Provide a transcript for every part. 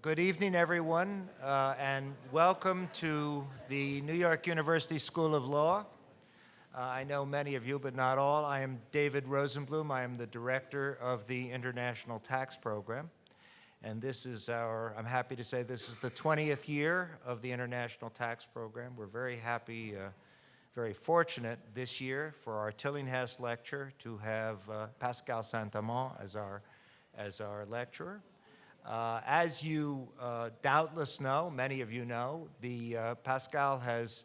Good evening, everyone, and welcome to the New York University School of Law. I know many of you, but not all. I am David Rosenblum. I am the director of the International Tax Program. And this is I'm happy to say this is the 20th year of the International Tax Program. We're very happy, very fortunate this year for our Tillinghast lecture to have Pascal Saint-Amans as our lecturer. As you doubtless know, many of you know, Pascal has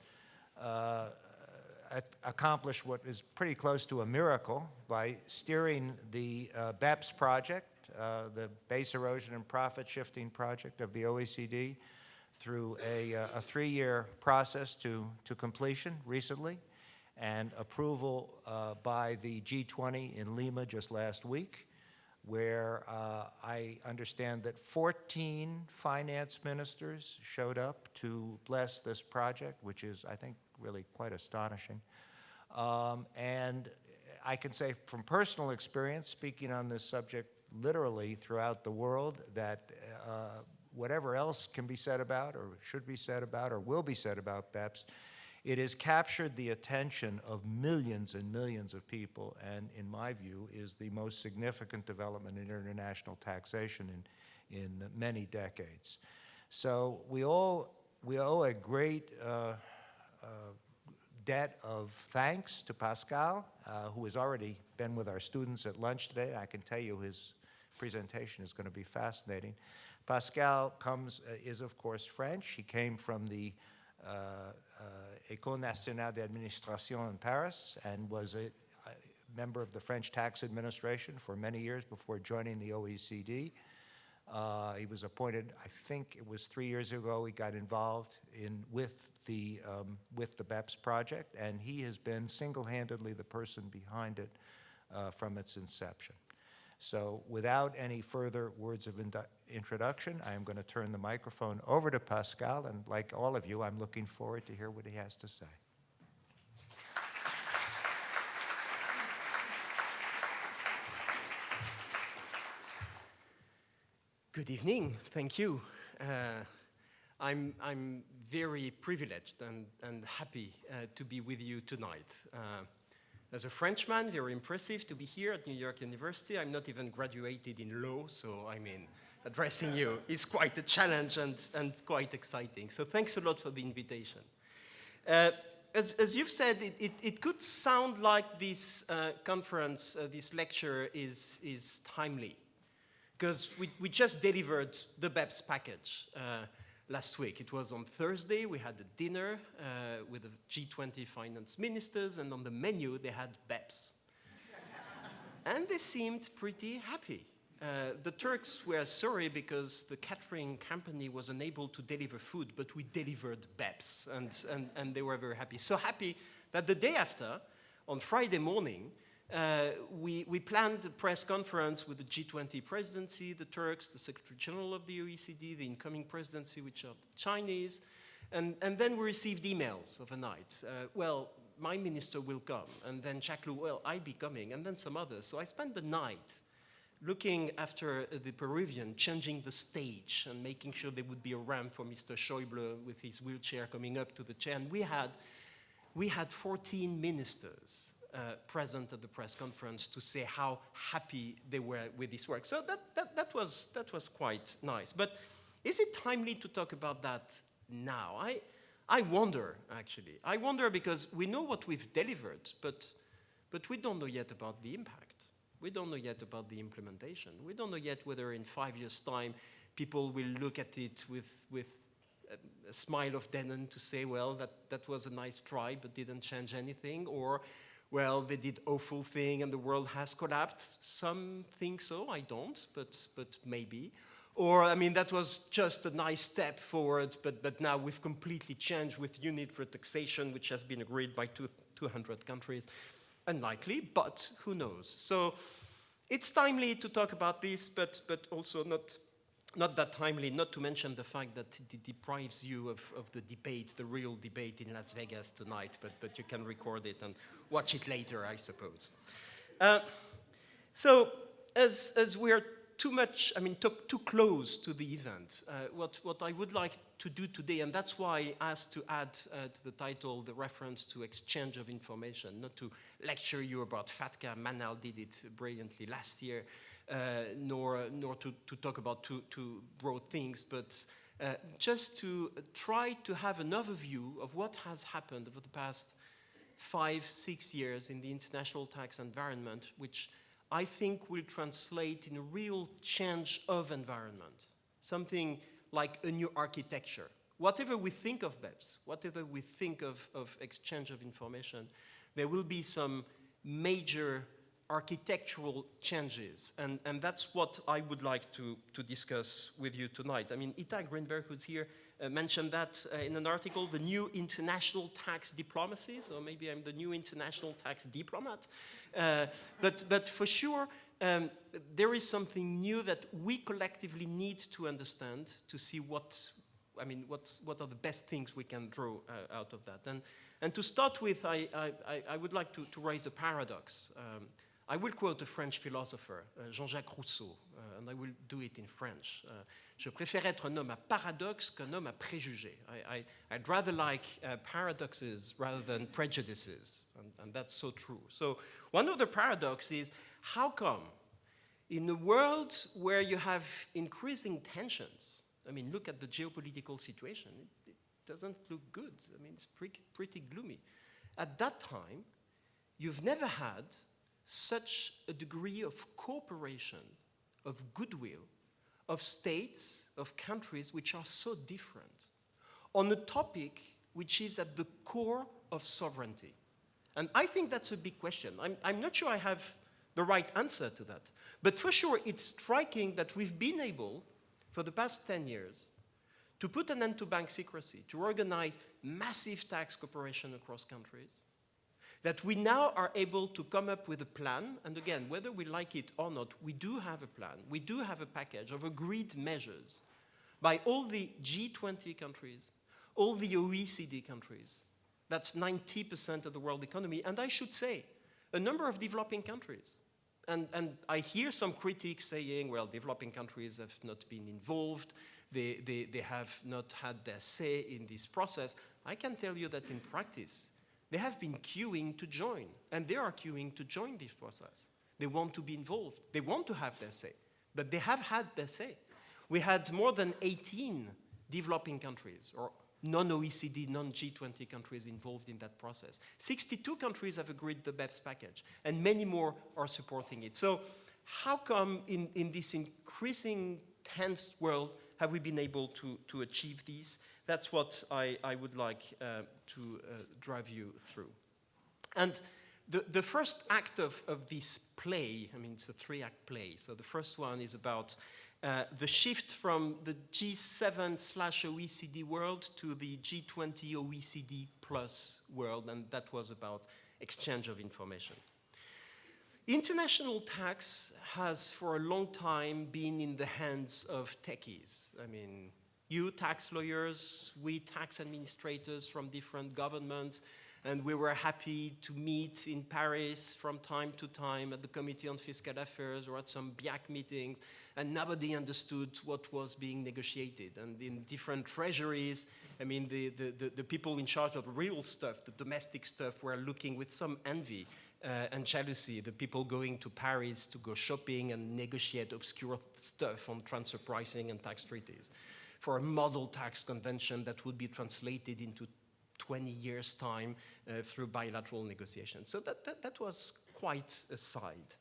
accomplished what is pretty close to a miracle by steering the BEPS project, the Base Erosion and Profit Shifting project of the OECD, through a 3-year process to completion recently, and approval by the G20 in Lima just last week, where I understand that 14 finance ministers showed up to bless this project, which is, I think, really quite astonishing. And I can say from personal experience, speaking on this subject literally throughout the world, that whatever else can be said about, or should be said about, or will be said about BEPS, it has captured the attention of millions and millions of people, and in my view is the most significant development in international taxation in many decades. So we owe a great debt of thanks to Pascal, who has already been with our students at lunch today. I can tell you his presentation is going to be fascinating. Pascal is of course French. He came from the École Nationale d'Administration in Paris and was a member of the French tax administration for many years before joining the OECD. He was appointed, I think it was 3 years ago, he got involved with the BEPS project, and he has been single-handedly the person behind it from its inception. So without any further words of introduction, I am going to turn the microphone over to Pascal, and like all of you, I'm looking forward to hear what he has to say. Good evening, thank you. I'm very privileged and happy to be with you tonight. As a Frenchman, very impressive to be here at New York University. I'm not even graduated in law, so I mean, addressing you is quite a challenge and quite exciting. So thanks a lot for the invitation. As you've said, it could sound like this conference, this lecture is timely, because we just delivered the BEPS package last week. It was on Thursday. We had a dinner with the G20 finance ministers, and on the menu they had BEPS. And they seemed pretty happy. The Turks were sorry because the catering company was unable to deliver food, but we delivered BEPS, and they were very happy. So happy that the day after, on Friday morning, we planned a press conference with the G20 presidency, the Turks, the Secretary General of the OECD, the incoming presidency, which are the Chinese, and then we received emails overnight. Well, my minister will come, and then Jacques Lou, well, I'll be coming, and then some others. So I spent the night looking after the Peruvian, changing the stage and making sure there would be a ramp for Mr. Schäuble with his wheelchair coming up to the chair. And we had 14 ministers present at the press conference to say how happy they were with this work. So that was quite nice. But is it timely to talk about that now? I wonder, actually. I wonder because we know what we've delivered, but we don't know yet about the impact. We don't know yet about the implementation. We don't know yet whether in 5 years' time people will look at it with a smile of denon to say, well, that was a nice try, but didn't change anything, or well, they did awful thing and the world has collapsed. Some think so, I don't, but maybe. Or, I mean, that was just a nice step forward, but now we've completely changed with unit for taxation, which has been agreed by 200 countries. Unlikely, but who knows? So it's timely to talk about this, but also not that timely, not to mention the fact that it deprives you of the debate, the real debate in Las Vegas tonight, but you can record it and watch it later, I suppose. So as we're too much, too close to the event. What I would like to do today, and that's why I asked to add to the title the reference to exchange of information, not to lecture you about FATCA. Manal did it brilliantly last year, nor to talk about two broad things, but just to try to have an overview of what has happened over the past 5-6 years in the international tax environment, which I think will translate in a real change of environment, something like a new architecture. Whatever we think of BEPS, whatever we think of exchange of information, there will be some major architectural changes, and that's what I would like to discuss with you tonight. Ita Greenberg, who's here, mentioned that in an article, the new international tax diplomacy, so maybe I'm the new international tax diplomat. But for sure, there is something new that we collectively need to understand to see what are the best things we can draw out of that. And to start with, I would like to raise a paradox. I will quote a French philosopher, Jean-Jacques Rousseau, and I will do it in French. Je préfère être un homme à paradoxe qu'un homme à préjugés. I'd rather like paradoxes rather than prejudices, and that's so true. So one of the paradoxes is, how come in a world where you have increasing tensions, look at the geopolitical situation, it doesn't look good. It's pretty gloomy. At that time, you've never had such a degree of cooperation, of goodwill, of states, of countries which are so different, on a topic which is at the core of sovereignty. And I think that's a big question. I'm not sure I have the right answer to that. But for sure, it's striking that we've been able, for the past 10 years, to put an end to bank secrecy, to organize massive tax cooperation across countries, that we now are able to come up with a plan, and again, whether we like it or not, we do have a plan, we do have a package of agreed measures by all the G20 countries, all the OECD countries. That's 90% of the world economy, and I should say, a number of developing countries. And I hear some critics saying, well, developing countries have not been involved, they have not had their say in this process. I can tell you that in practice, they have been queuing to join, and they are queuing to join this process. They want to be involved. They want to have their say, but they have had their say. We had more than 18 developing countries, or non-OECD, non-G20 countries involved in that process. 62 countries have agreed the BEPS package, and many more are supporting it. So how come in this increasing tense world have we been able to achieve these? That's what I would like to drive you through. And the first act of this play, it's a 3-act play. So the first one is about the shift from the G7/OECD world to the G20 OECD plus world, and that was about exchange of information. International tax has for a long time been in the hands of techies. You tax lawyers, we tax administrators from different governments, and we were happy to meet in Paris from time to time at the Committee on Fiscal Affairs or at some BIAC meetings, and nobody understood what was being negotiated. And in different treasuries, the people in charge of the real stuff, the domestic stuff, were looking with some envy and jealousy, the people going to Paris to go shopping and negotiate obscure stuff on transfer pricing and tax treaties for a model tax convention that would be translated into 20 years' time through bilateral negotiations. So that was quite a side.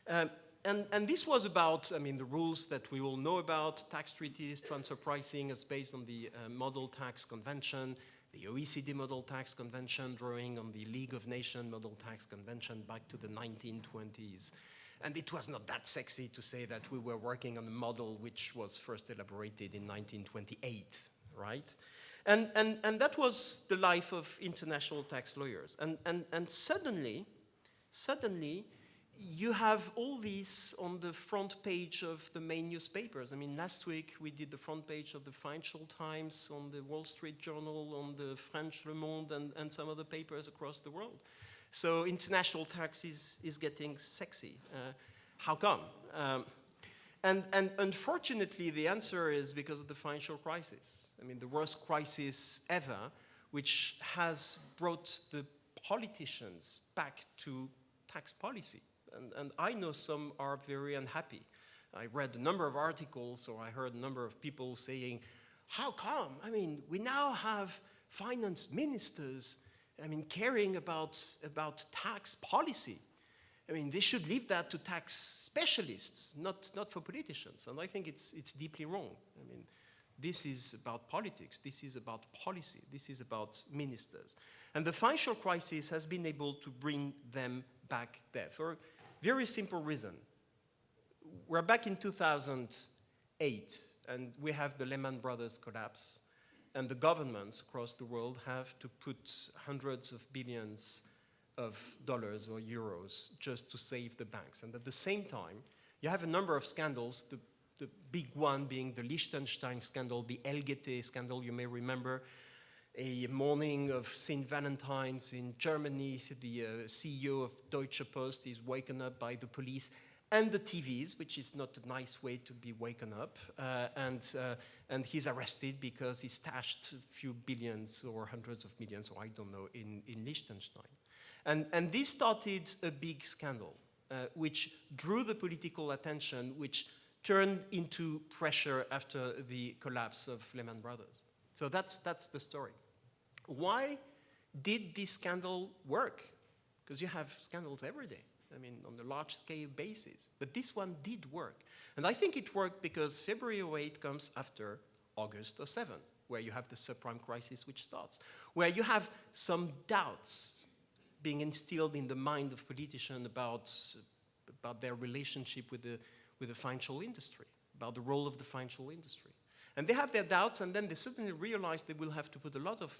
And this was about, the rules that we all know about, tax treaties, transfer pricing is based on the Model Tax Convention, the OECD Model Tax Convention drawing on the League of Nations Model Tax Convention back to the 1920s. And it was not that sexy to say that we were working on a model which was first elaborated in 1928, right? And that was the life of international tax lawyers. And suddenly, you have all these on the front page of the main newspapers. Last week we did the front page of the Financial Times, on the Wall Street Journal, on the French Le Monde, and some other papers across the world. So international tax is getting sexy. How come? And unfortunately, the answer is because of the financial crisis. I mean, the worst crisis ever, which has brought the politicians back to tax policy. And I know some are very unhappy. I read a number of articles, or I heard a number of people saying, how come? I mean, we now have finance ministers, I mean, caring about tax policy. I mean, they should leave that to tax specialists, not for politicians. And I think it's deeply wrong. I mean, this is about politics. This is about policy. This is about ministers. And the financial crisis has been able to bring them back there for a very simple reason. We're back in 2008, and we have the Lehman Brothers collapse, and the governments across the world have to put hundreds of billions of dollars or euros just to save the banks. And at the same time, you have a number of scandals, the big one being the Liechtenstein scandal, the LGT scandal, you may remember. A morning of St. Valentine's in Germany, the CEO of Deutsche Post is woken up by the police and the TVs, which is not a nice way to be woken up. And he's arrested because he stashed a few billions or hundreds of millions, or I don't know, in Liechtenstein. And this started a big scandal, which drew the political attention, which turned into pressure after the collapse of Lehman Brothers. So that's the story. Why did this scandal work? Because you have scandals every day, I mean, on a large-scale basis. But this one did work. And I think it worked because February 2008 comes after August 2007, where you have the subprime crisis which starts, where you have some doubts being instilled in the mind of politicians about their relationship with the financial industry, about the role of the financial industry. And they have their doubts, and then they suddenly realize they will have to put a lot of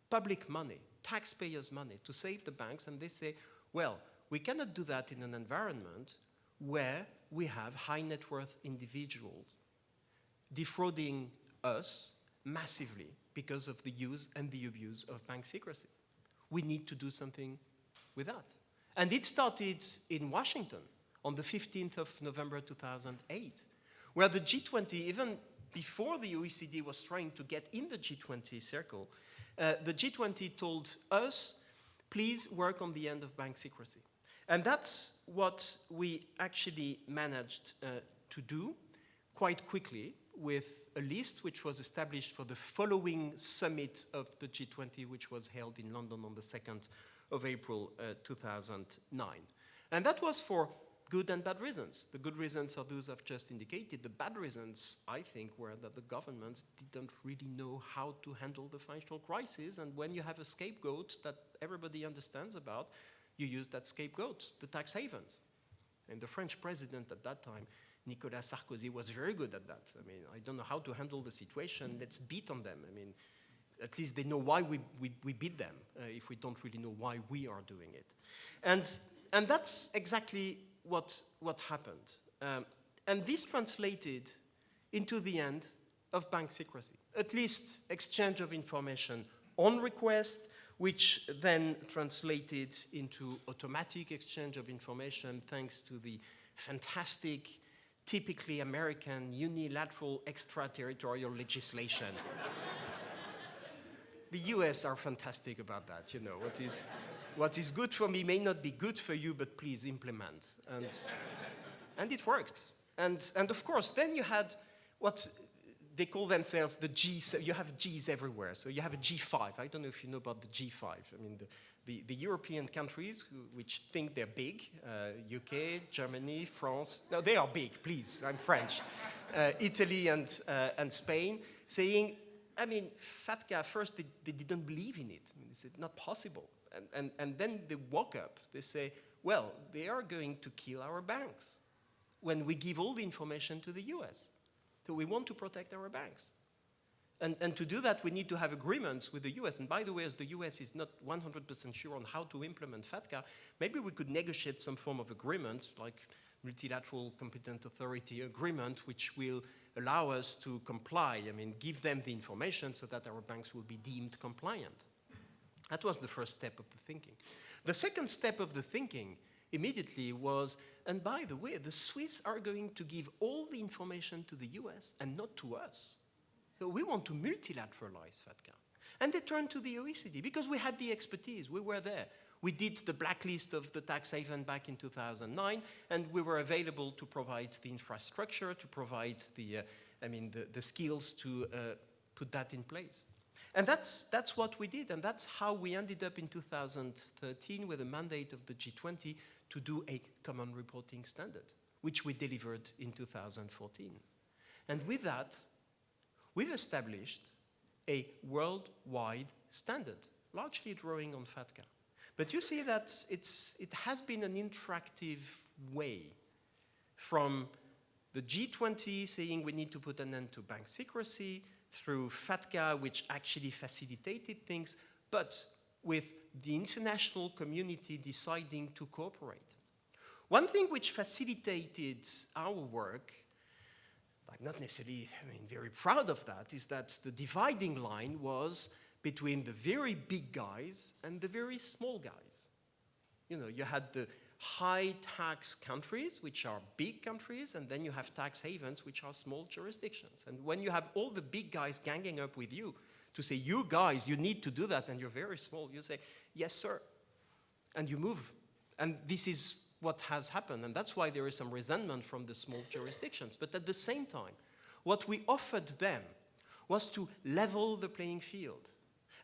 public money, taxpayers' money, to save the banks, and they say, well, we cannot do that in an environment where we have high net worth individuals defrauding us massively because of the use and the abuse of bank secrecy. We need to do something with that. And it started in Washington on the 15th of November 2008, where the G20, even before the OECD was trying to get in the G20 circle, the G20 told us, please work on the end of bank secrecy. And that's what we actually managed to do quite quickly with a list which was established for the following summit of the G20, which was held in London on the 2nd of April 2009. And that was for good and bad reasons. The good reasons are those I've just indicated. The bad reasons, I think, were that the governments didn't really know how to handle the financial crisis, and when you have a scapegoat that everybody understands about, you use that scapegoat, the tax havens. And the French president at that time, Nicolas Sarkozy, was very good at that. I mean, I don't know how to handle the situation, let's beat on them. I mean, at least they know why we beat them, if we don't really know why we are doing it. And that's exactly what happened. And this translated into the end of bank secrecy, at least exchange of information on request, which then translated into automatic exchange of information thanks to the fantastic, typically American unilateral extraterritorial legislation. The US are fantastic about that, you know. What is good for me may not be good for you, but please implement. And it worked. And of course, then you had what they call themselves the G's. You have G's everywhere. So you have a G5. I don't know if you know about the G5. I mean, the European countries which think they're big, UK, Germany, France. No, they are big, please. I'm French. Italy and Spain, saying, I mean, FATCA, first, they didn't believe in it. I mean, they said, not possible. And then they woke up. They say, well, they are going to kill our banks when we give all the information to the US. So we want to protect our banks. And to do that, we need to have agreements with the US. And by the way, as the US is not 100% sure on how to implement FATCA, maybe we could negotiate some form of agreement, like multilateral competent authority agreement, which will allow us to comply, I mean, give them the information so that our banks will be deemed compliant. That was the first step of the thinking. The second step of the thinking immediately was, and by the way, the Swiss are going to give all the information to the US and not to us. So we want to multilateralize FATCA. And they turned to the OECD because we had the expertise, we were there. We did the blacklist of the tax haven back in 2009, and we were available to provide the infrastructure, to provide the skills to put that in place. And that's what we did, and that's how we ended up in 2013 with a mandate of the G20 to do a common reporting standard, which we delivered in 2014. And with that, we've established a worldwide standard, largely drawing on FATCA. But you see that it has been an interactive way from the G20 saying we need to put an end to bank secrecy, through FATCA, which actually facilitated things, but with the international community deciding to cooperate. One thing which facilitated our work, I'm not necessarily very proud of that, is that the dividing line was between the very big guys and the very small guys. You know, you had the high tax countries, which are big countries, and then you have tax havens, which are small jurisdictions. And when you have all the big guys ganging up with you to say, you guys, you need to do that, and you're very small, you say, yes, sir. And you move. And this is what has happened. And that's why there is some resentment from the small jurisdictions. But at the same time, what we offered them was to level the playing field.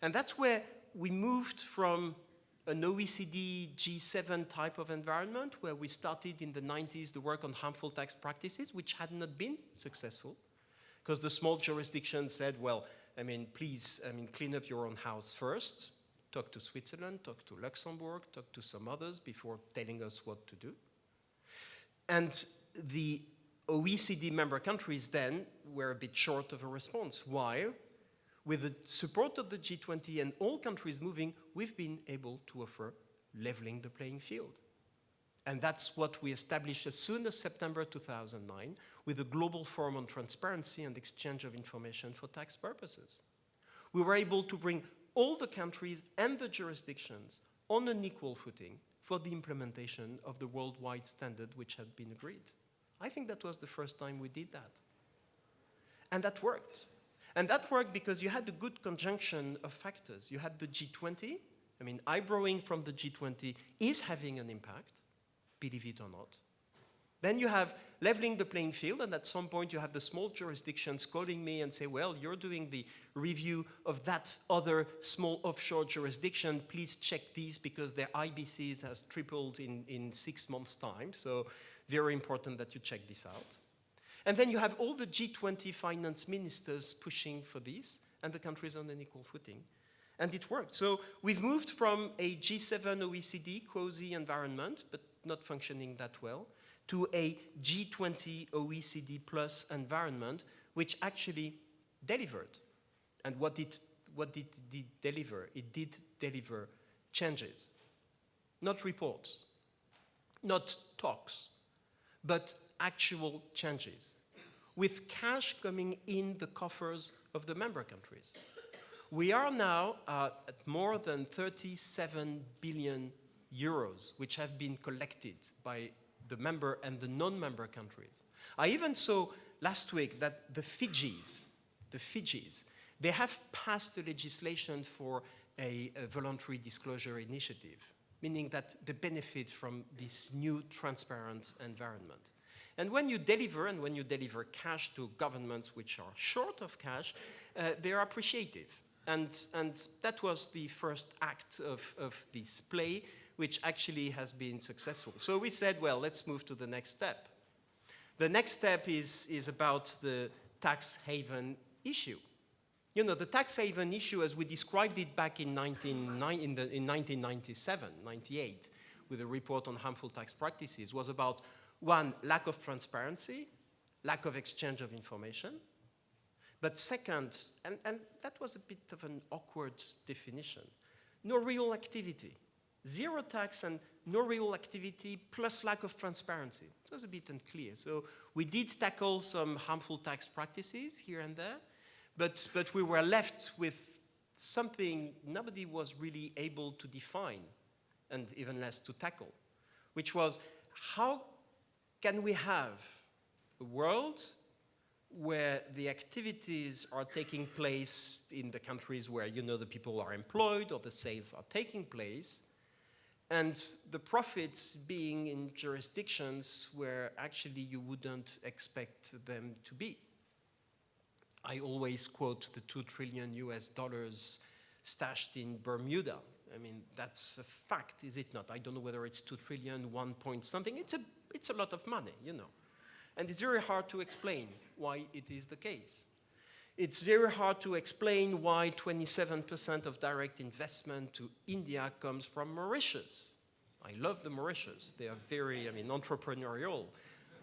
And that's where we moved from an OECD G7 type of environment, where we started in the 90s the work on harmful tax practices, which had not been successful, because the small jurisdictions said, well, please, clean up your own house first, talk to Switzerland, talk to Luxembourg, talk to some others before telling us what to do. And the OECD member countries then were a bit short of a response, while with the support of the G20 and all countries moving, we've been able to offer leveling the playing field. And that's what we established as soon as September 2009 with a global forum on transparency and exchange of information for tax purposes. We were able to bring all the countries and the jurisdictions on an equal footing for the implementation of the worldwide standard which had been agreed. I think that was the first time we did that. And that worked. And that worked because you had a good conjunction of factors. You had the G20. Eyebrowing from the G20 is having an impact, believe it or not. Then you have leveling the playing field, and at some point you have the small jurisdictions calling me and say, well, you're doing the review of that other small offshore jurisdiction. Please check these because their IBCs has tripled in 6 months' time. So very important that you check this out. And then you have all the G20 finance ministers pushing for this, and the countries on an equal footing. And it worked. So we've moved from a G7 OECD cozy environment, but not functioning that well, to a G20 OECD plus environment, which actually delivered. And what did it deliver? It did deliver changes. Not reports, not talks, but actual changes, with cash coming in the coffers of the member countries. We are now at more than 37 billion euros, which have been collected by the member and the non-member countries. I even saw last week that the Fijis, they have passed a legislation for a voluntary disclosure initiative, meaning that they benefit from this new transparent environment. And when you deliver cash to governments which are short of cash, they are appreciative. And that was the first act of this play, which actually has been successful. So we said, well, let's move to the next step. The next step is about the tax haven issue. You know, the tax haven issue, as we described it back in 1997, 98, with a report on harmful tax practices, was about, one, lack of transparency, lack of exchange of information. But second, and that was a bit of an awkward definition, no real activity. Zero tax and no real activity plus lack of transparency. It was a bit unclear. So we did tackle some harmful tax practices here and there, but we were left with something nobody was really able to define, and even less to tackle, which was, how can we have a world where the activities are taking place in the countries where, you know, the people are employed or the sales are taking place, and the profits being in jurisdictions where actually you wouldn't expect them to be. I always quote the $2 trillion stashed in Bermuda. I mean, that's a fact, is it not? I don't know whether it's 2 trillion, 1 point something. It's a lot of money, you know. And it's very hard to explain why it is the case. It's very hard to explain why 27% of direct investment to India comes from Mauritius. I love the Mauritius. They are very, entrepreneurial.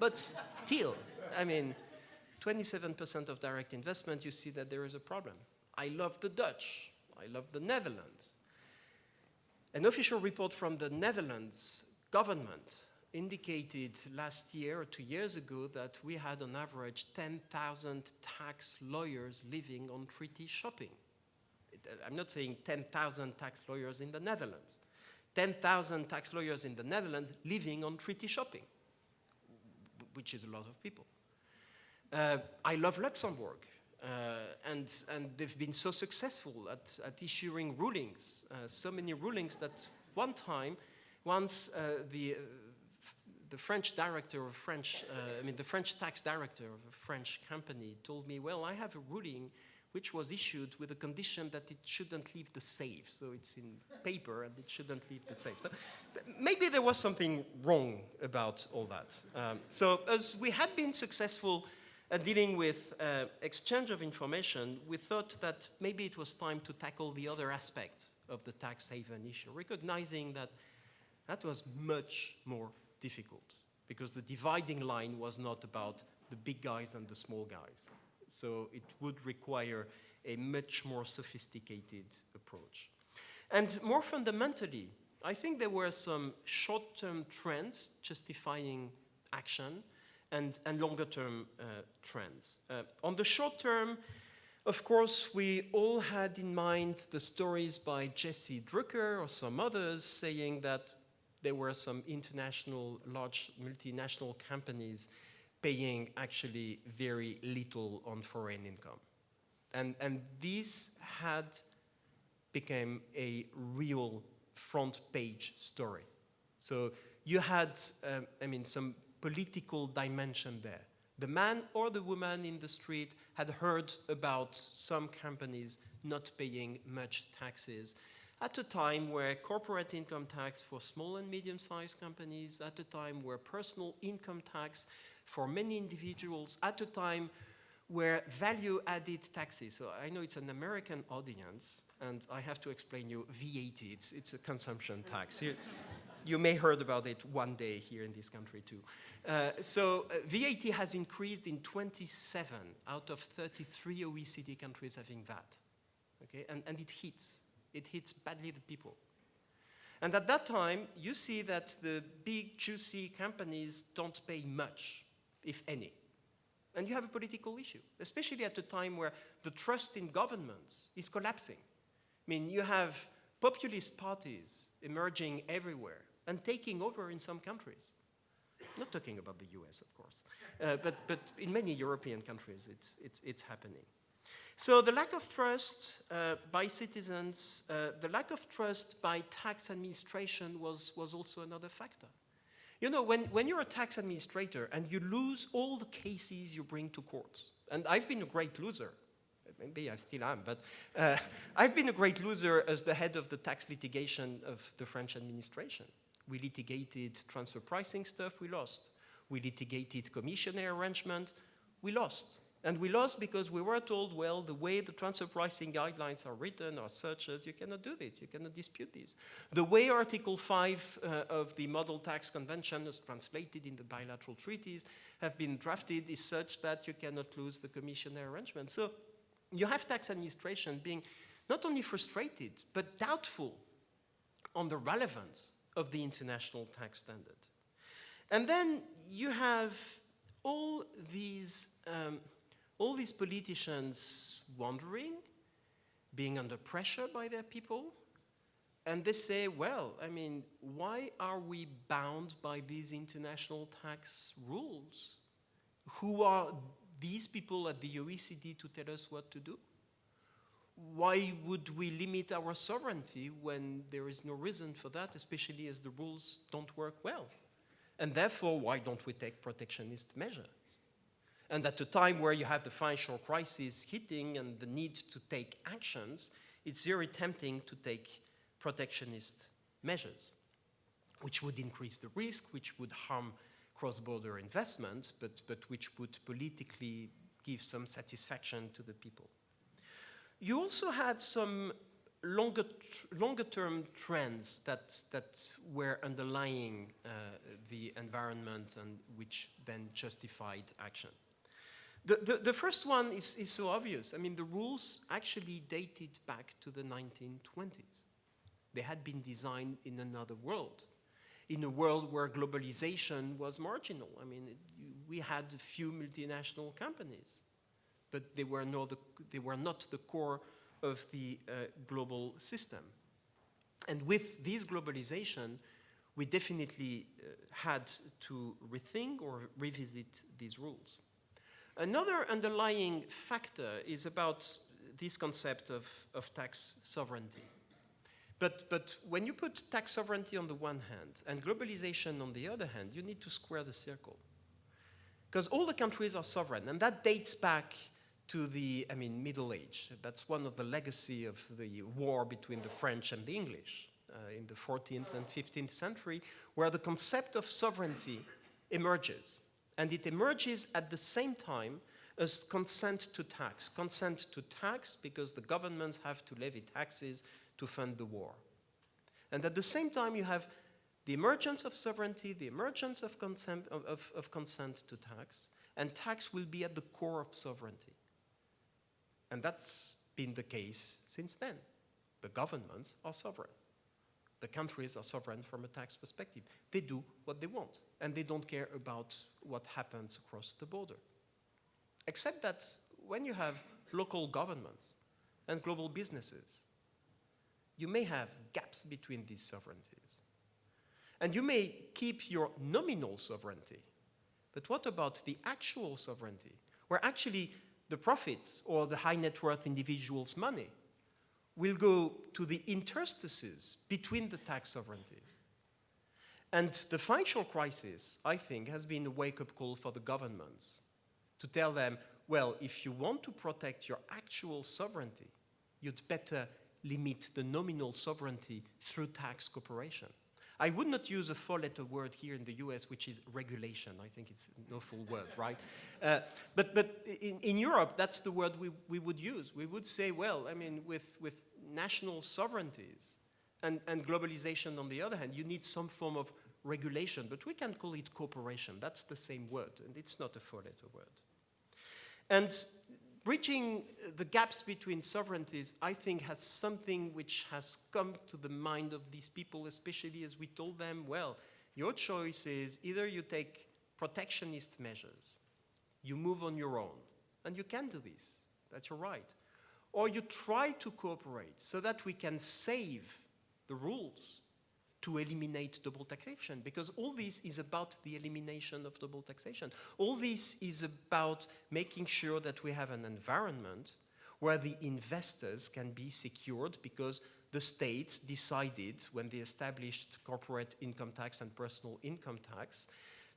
But still, 27% of direct investment, you see that there is a problem. I love the Dutch. I love the Netherlands. An official report from the Netherlands government indicated last year or 2 years ago that we had on average 10,000 tax lawyers living on treaty shopping. I'm not saying 10,000 tax lawyers in the Netherlands. 10,000 tax lawyers in the Netherlands living on treaty shopping, which is a lot of people. I love Luxembourg, and they've been so successful at issuing rulings, so many rulings that once the French director of the French tax director of a French company told me, well, I have a ruling which was issued with a condition that it shouldn't leave the safe. So it's in paper and it shouldn't leave the safe. So maybe there was something wrong about all that. So as we had been successful at dealing with exchange of information, we thought that maybe it was time to tackle the other aspect of the tax haven issue, recognizing that that was much more difficult because the dividing line was not about the big guys and the small guys. So it would require a much more sophisticated approach. And more fundamentally, I think there were some short-term trends justifying action and longer-term trends. On the short term, of course, we all had in mind the stories by Jesse Drucker or some others saying that there were some international, large multinational companies paying actually very little on foreign income. And this had become a real front page story. So you had, some political dimension there. The man or the woman in the street had heard about some companies not paying much taxes at a time where corporate income tax for small and medium-sized companies, at a time where personal income tax for many individuals, at a time where value-added taxes, so I know it's an American audience, and I have to explain you VAT, it's a consumption tax. You may heard about it one day here in this country too. VAT has increased in 27 out of 33 OECD countries having VAT, okay? And it hits badly the people. And at that time, you see that the big, juicy companies don't pay much, if any. And you have a political issue, especially at a time where the trust in governments is collapsing. You have populist parties emerging everywhere and taking over in some countries. I'm not talking about the US, of course, but in many European countries, it's happening. So the lack of trust by citizens, the lack of trust by tax administration was also another factor. You know, when you're a tax administrator and you lose all the cases you bring to court, and I've been a great loser, maybe I still am, but I've been a great loser as the head of the tax litigation of the French administration. We litigated transfer pricing stuff, we lost. We litigated commissioner arrangement, we lost. And we lost because we were told, well, the way the transfer pricing guidelines are written are such as you cannot do this, you cannot dispute this. The way Article 5 of the Model Tax Convention is translated in the bilateral treaties have been drafted is such that you cannot lose the commissioner arrangement. So you have tax administration being not only frustrated, but doubtful on the relevance of the international tax standard. And then you have all these politicians wandering, being under pressure by their people, And they say, well, I mean, why are we bound by these international tax rules? Who are these people at the OECD to tell us what to do? Why would we limit our sovereignty when there is no reason for that, especially as the rules don't work well? And therefore, why don't we take protectionist measures? And at a time where you have the financial crisis hitting and the need to take actions, it's very tempting to take protectionist measures, which would increase the risk, which would harm cross-border investment, but which would politically give some satisfaction to the people. You also had some longer-term trends that were underlying the environment and which then justified action. The first one is so obvious. I mean, the rules actually dated back to the 1920s. They had been designed in another world, in a world where globalization was marginal. I mean, we had a few multinational companies, but they were not the core of the global system. And with this globalization, we definitely had to rethink or revisit these rules. Another underlying factor is about this concept of tax sovereignty. But when you put tax sovereignty on the one hand and globalization on the other hand, you need to square the circle. Because all the countries are sovereign, and that dates back to the Middle Age. That's one of the legacy of the war between the French and the English in the 14th and 15th century, where the concept of sovereignty emerges. And it emerges at the same time as consent to tax. Consent to tax because the governments have to levy taxes to fund the war. And at the same time, you have the emergence of sovereignty, the emergence of consent to tax, and tax will be at the core of sovereignty. And that's been the case since then. The governments are sovereign. The countries are sovereign from a tax perspective. They do what they want, and they don't care about what happens across the border. Except that when you have local governments and global businesses, you may have gaps between these sovereignties. And you may keep your nominal sovereignty, but what about the actual sovereignty, where actually the profits or the high net worth individuals' money will go to the interstices between the tax sovereignties? And the financial crisis, I think, has been a wake-up call for the governments to tell them, well, if you want to protect your actual sovereignty, you'd better limit the nominal sovereignty through tax cooperation. I would not use a four-letter word here in the US, which is regulation. I think it's an awful word, right? But in Europe, that's the word we would use. We would say, well, I mean, with national sovereignties and globalization on the other hand, you need some form of regulation, but we can call it cooperation. That's the same word, and it's not a four-letter word. And bridging the gaps between sovereignties, I think, has something which has come to the mind of these people, especially as we told them, well, your choice is either you take protectionist measures, you move on your own, and you can do this, that's your right, or you try to cooperate so that we can save the rules to eliminate double taxation, because all this is about the elimination of double taxation. All this is about making sure that we have an environment where the investors can be secured, because the states decided, when they established corporate income tax and personal income tax,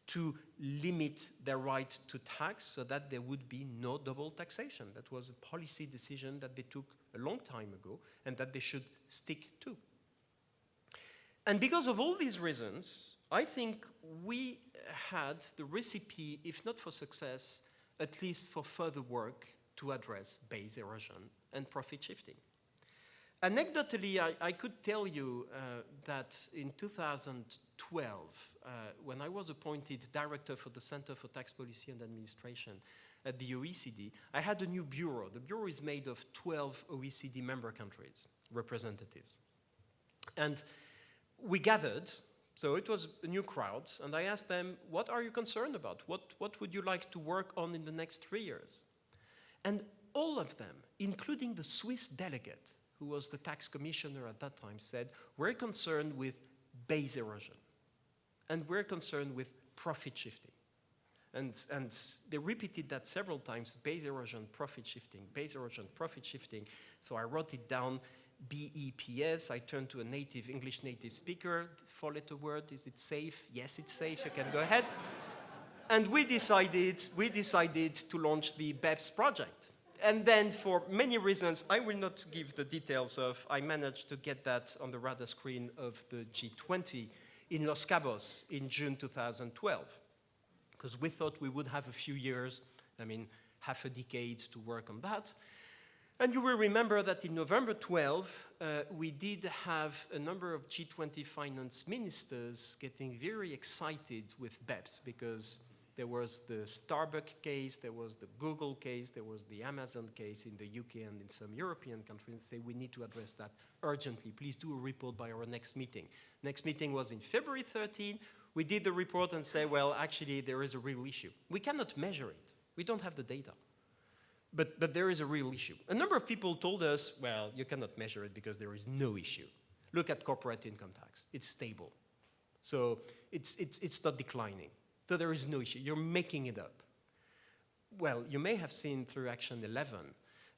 to limit their right to tax so that there would be no double taxation. That was a policy decision that they took a long time ago and that they should stick to. And because of all these reasons, I think we had the recipe, if not for success, at least for further work to address base erosion and profit shifting. Anecdotally, I could tell you that in 2012, when I was appointed director for the Center for Tax Policy and Administration at the OECD, I had a new bureau. The bureau is made of 12 OECD member countries, representatives. And we gathered, so it was a new crowd, and I asked them, what are you concerned about? What would you like to work on in the next 3 years? And all of them, including the Swiss delegate, who was the tax commissioner at that time, said, we're concerned with base erosion, and we're concerned with profit shifting. And they repeated that several times, base erosion, profit shifting, base erosion, profit shifting. So I wrote it down, BEPS. I turned to a English native speaker, four-letter word, is it safe? Yes, it's safe, you can go ahead. And we decided to launch the BEPS project. And then for many reasons, I will not give the details of, I managed to get that on the radar screen of the G20 in Los Cabos in June 2012. Because we thought we would have a few years, half a decade to work on that. And you will remember that in November 12, we did have a number of G20 finance ministers getting very excited with BEPS because there was the Starbucks case, there was the Google case, there was the Amazon case in the UK and in some European countries. Say we need to address that urgently. Please do a report by our next meeting. Next meeting was in February 13. We did the report and say, well, actually, there is a real issue. We cannot measure it. We don't have the data. But there is a real issue. A number of people told us, well, you cannot measure it because there is no issue. Look at corporate income tax. It's stable. So it's not declining. So there is no issue. You're making it up. Well, you may have seen through Action 11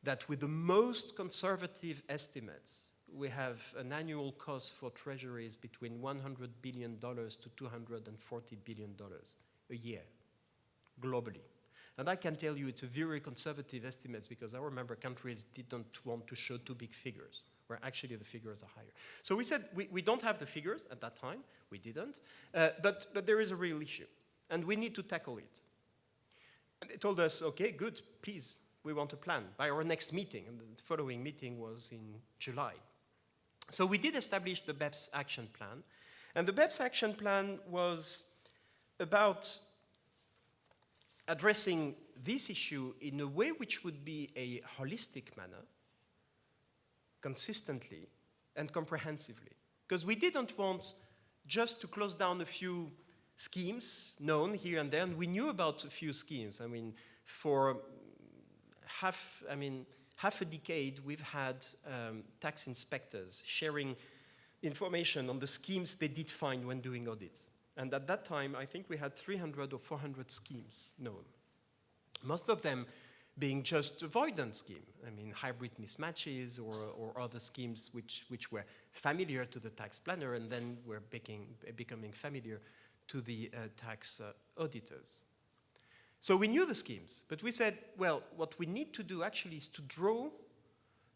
that with the most conservative estimates, we have an annual cost for treasuries between $100 billion to $240 billion a year, globally. And I can tell you it's a very conservative estimate because our member countries didn't want to show too big figures, where actually the figures are higher. So we said we don't have the figures at that time. We didn't. But there is a real issue, and we need to tackle it. And they told us, okay, good, please, we want a plan by our next meeting. And the following meeting was in July. So we did establish the BEPS action plan. And the BEPS action plan was about addressing this issue in a way which would be a holistic manner, consistently and comprehensively. Because we didn't want just to close down a few schemes known here and there, and we knew about a few schemes. For half a decade, we've had tax inspectors sharing information on the schemes they did find when doing audits. And at that time, I think we had 300 or 400 schemes known. Most of them being just avoidance scheme. Hybrid mismatches or other schemes which were familiar to the tax planner and then were becoming familiar to the tax auditors. So we knew the schemes, but we said, well, what we need to do actually is to draw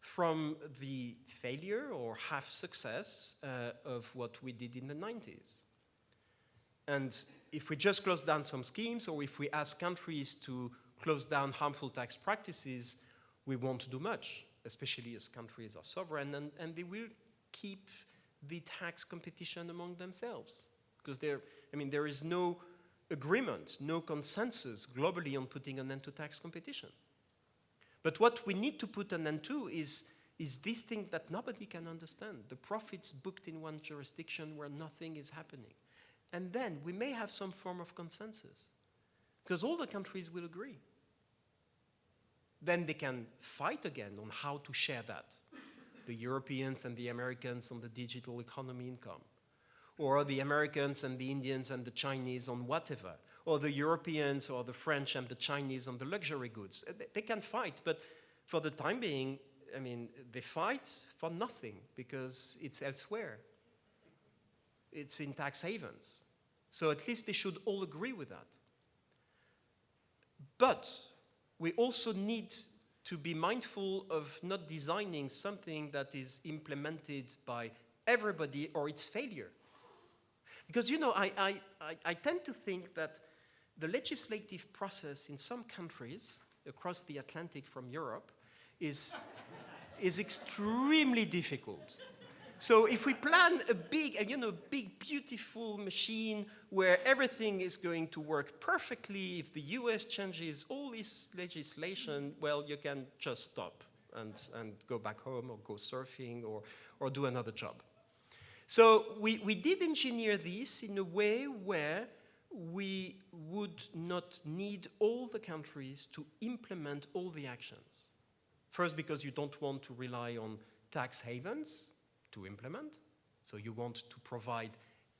from the failure or half success of what we did in the 90s. And if we just close down some schemes or if we ask countries to close down harmful tax practices, we won't do much, especially as countries are sovereign and they will keep the tax competition among themselves. Because there is no agreement, no consensus globally on putting an end to tax competition. But what we need to put an end to is this thing that nobody can understand, the profits booked in one jurisdiction where nothing is happening. And then we may have some form of consensus, because all the countries will agree. Then they can fight again on how to share that. The Europeans and the Americans on the digital economy income, or the Americans and the Indians and the Chinese on whatever, or the Europeans or the French and the Chinese on the luxury goods. They can fight, but for the time being, they fight for nothing because it's elsewhere. It's in tax havens. So at least they should all agree with that. But we also need to be mindful of not designing something that is implemented by everybody or its failure. Because, I tend to think that the legislative process in some countries across the Atlantic from Europe is extremely difficult. So if we plan a big, beautiful machine where everything is going to work perfectly, if the US changes all this legislation, well, you can just stop and go back home or go surfing or do another job. So we did engineer this in a way where we would not need all the countries to implement all the actions. First, because you don't want to rely on tax havens to implement. So you want to provide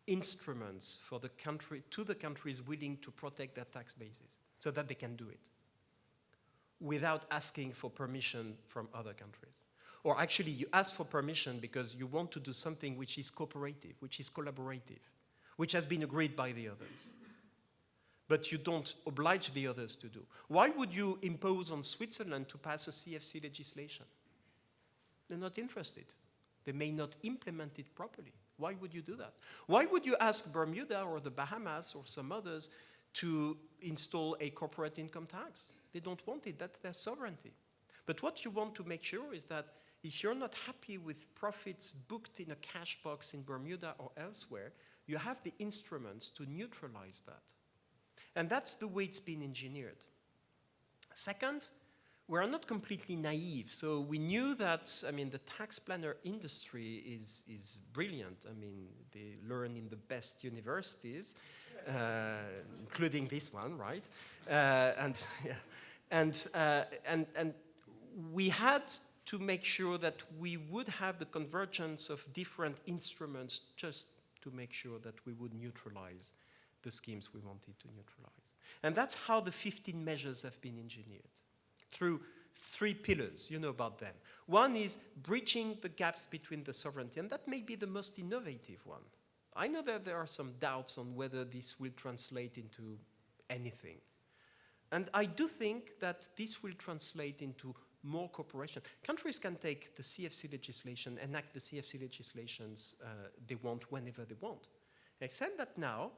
instruments for the country, to the countries willing to protect their tax bases so that they can do it without asking for permission from other countries. Or actually, you ask for permission because you want to do something which is cooperative, which is collaborative, which has been agreed by the others. But you don't oblige the others to do. Why would you impose on Switzerland to pass a CFC legislation? They're not interested. They may not implement it properly. Why would you do that? Why would you ask Bermuda or the Bahamas or some others to install a corporate income tax? They don't want it. That's their sovereignty. But what you want to make sure is that if you're not happy with profits booked in a cash box in Bermuda or elsewhere, you have the instruments to neutralize that. And that's the way it's been engineered. Second, we are not completely naive. So we knew that, I mean, the tax planner industry is brilliant. I mean, they learn in the best universities, including this one, right? And we had to make sure that we would have the convergence of different instruments just to make sure that we would neutralize the schemes we wanted to neutralize. And that's how the 15 measures have been engineered, through 3 pillars. You know about them. One is bridging the gaps between the sovereignty, and that may be the most innovative one. I know that there are some doubts on whether this will translate into anything. And I do think that this will translate into more cooperation. Countries can take the CFC legislation, enact the CFC legislations they want whenever they want. Except that now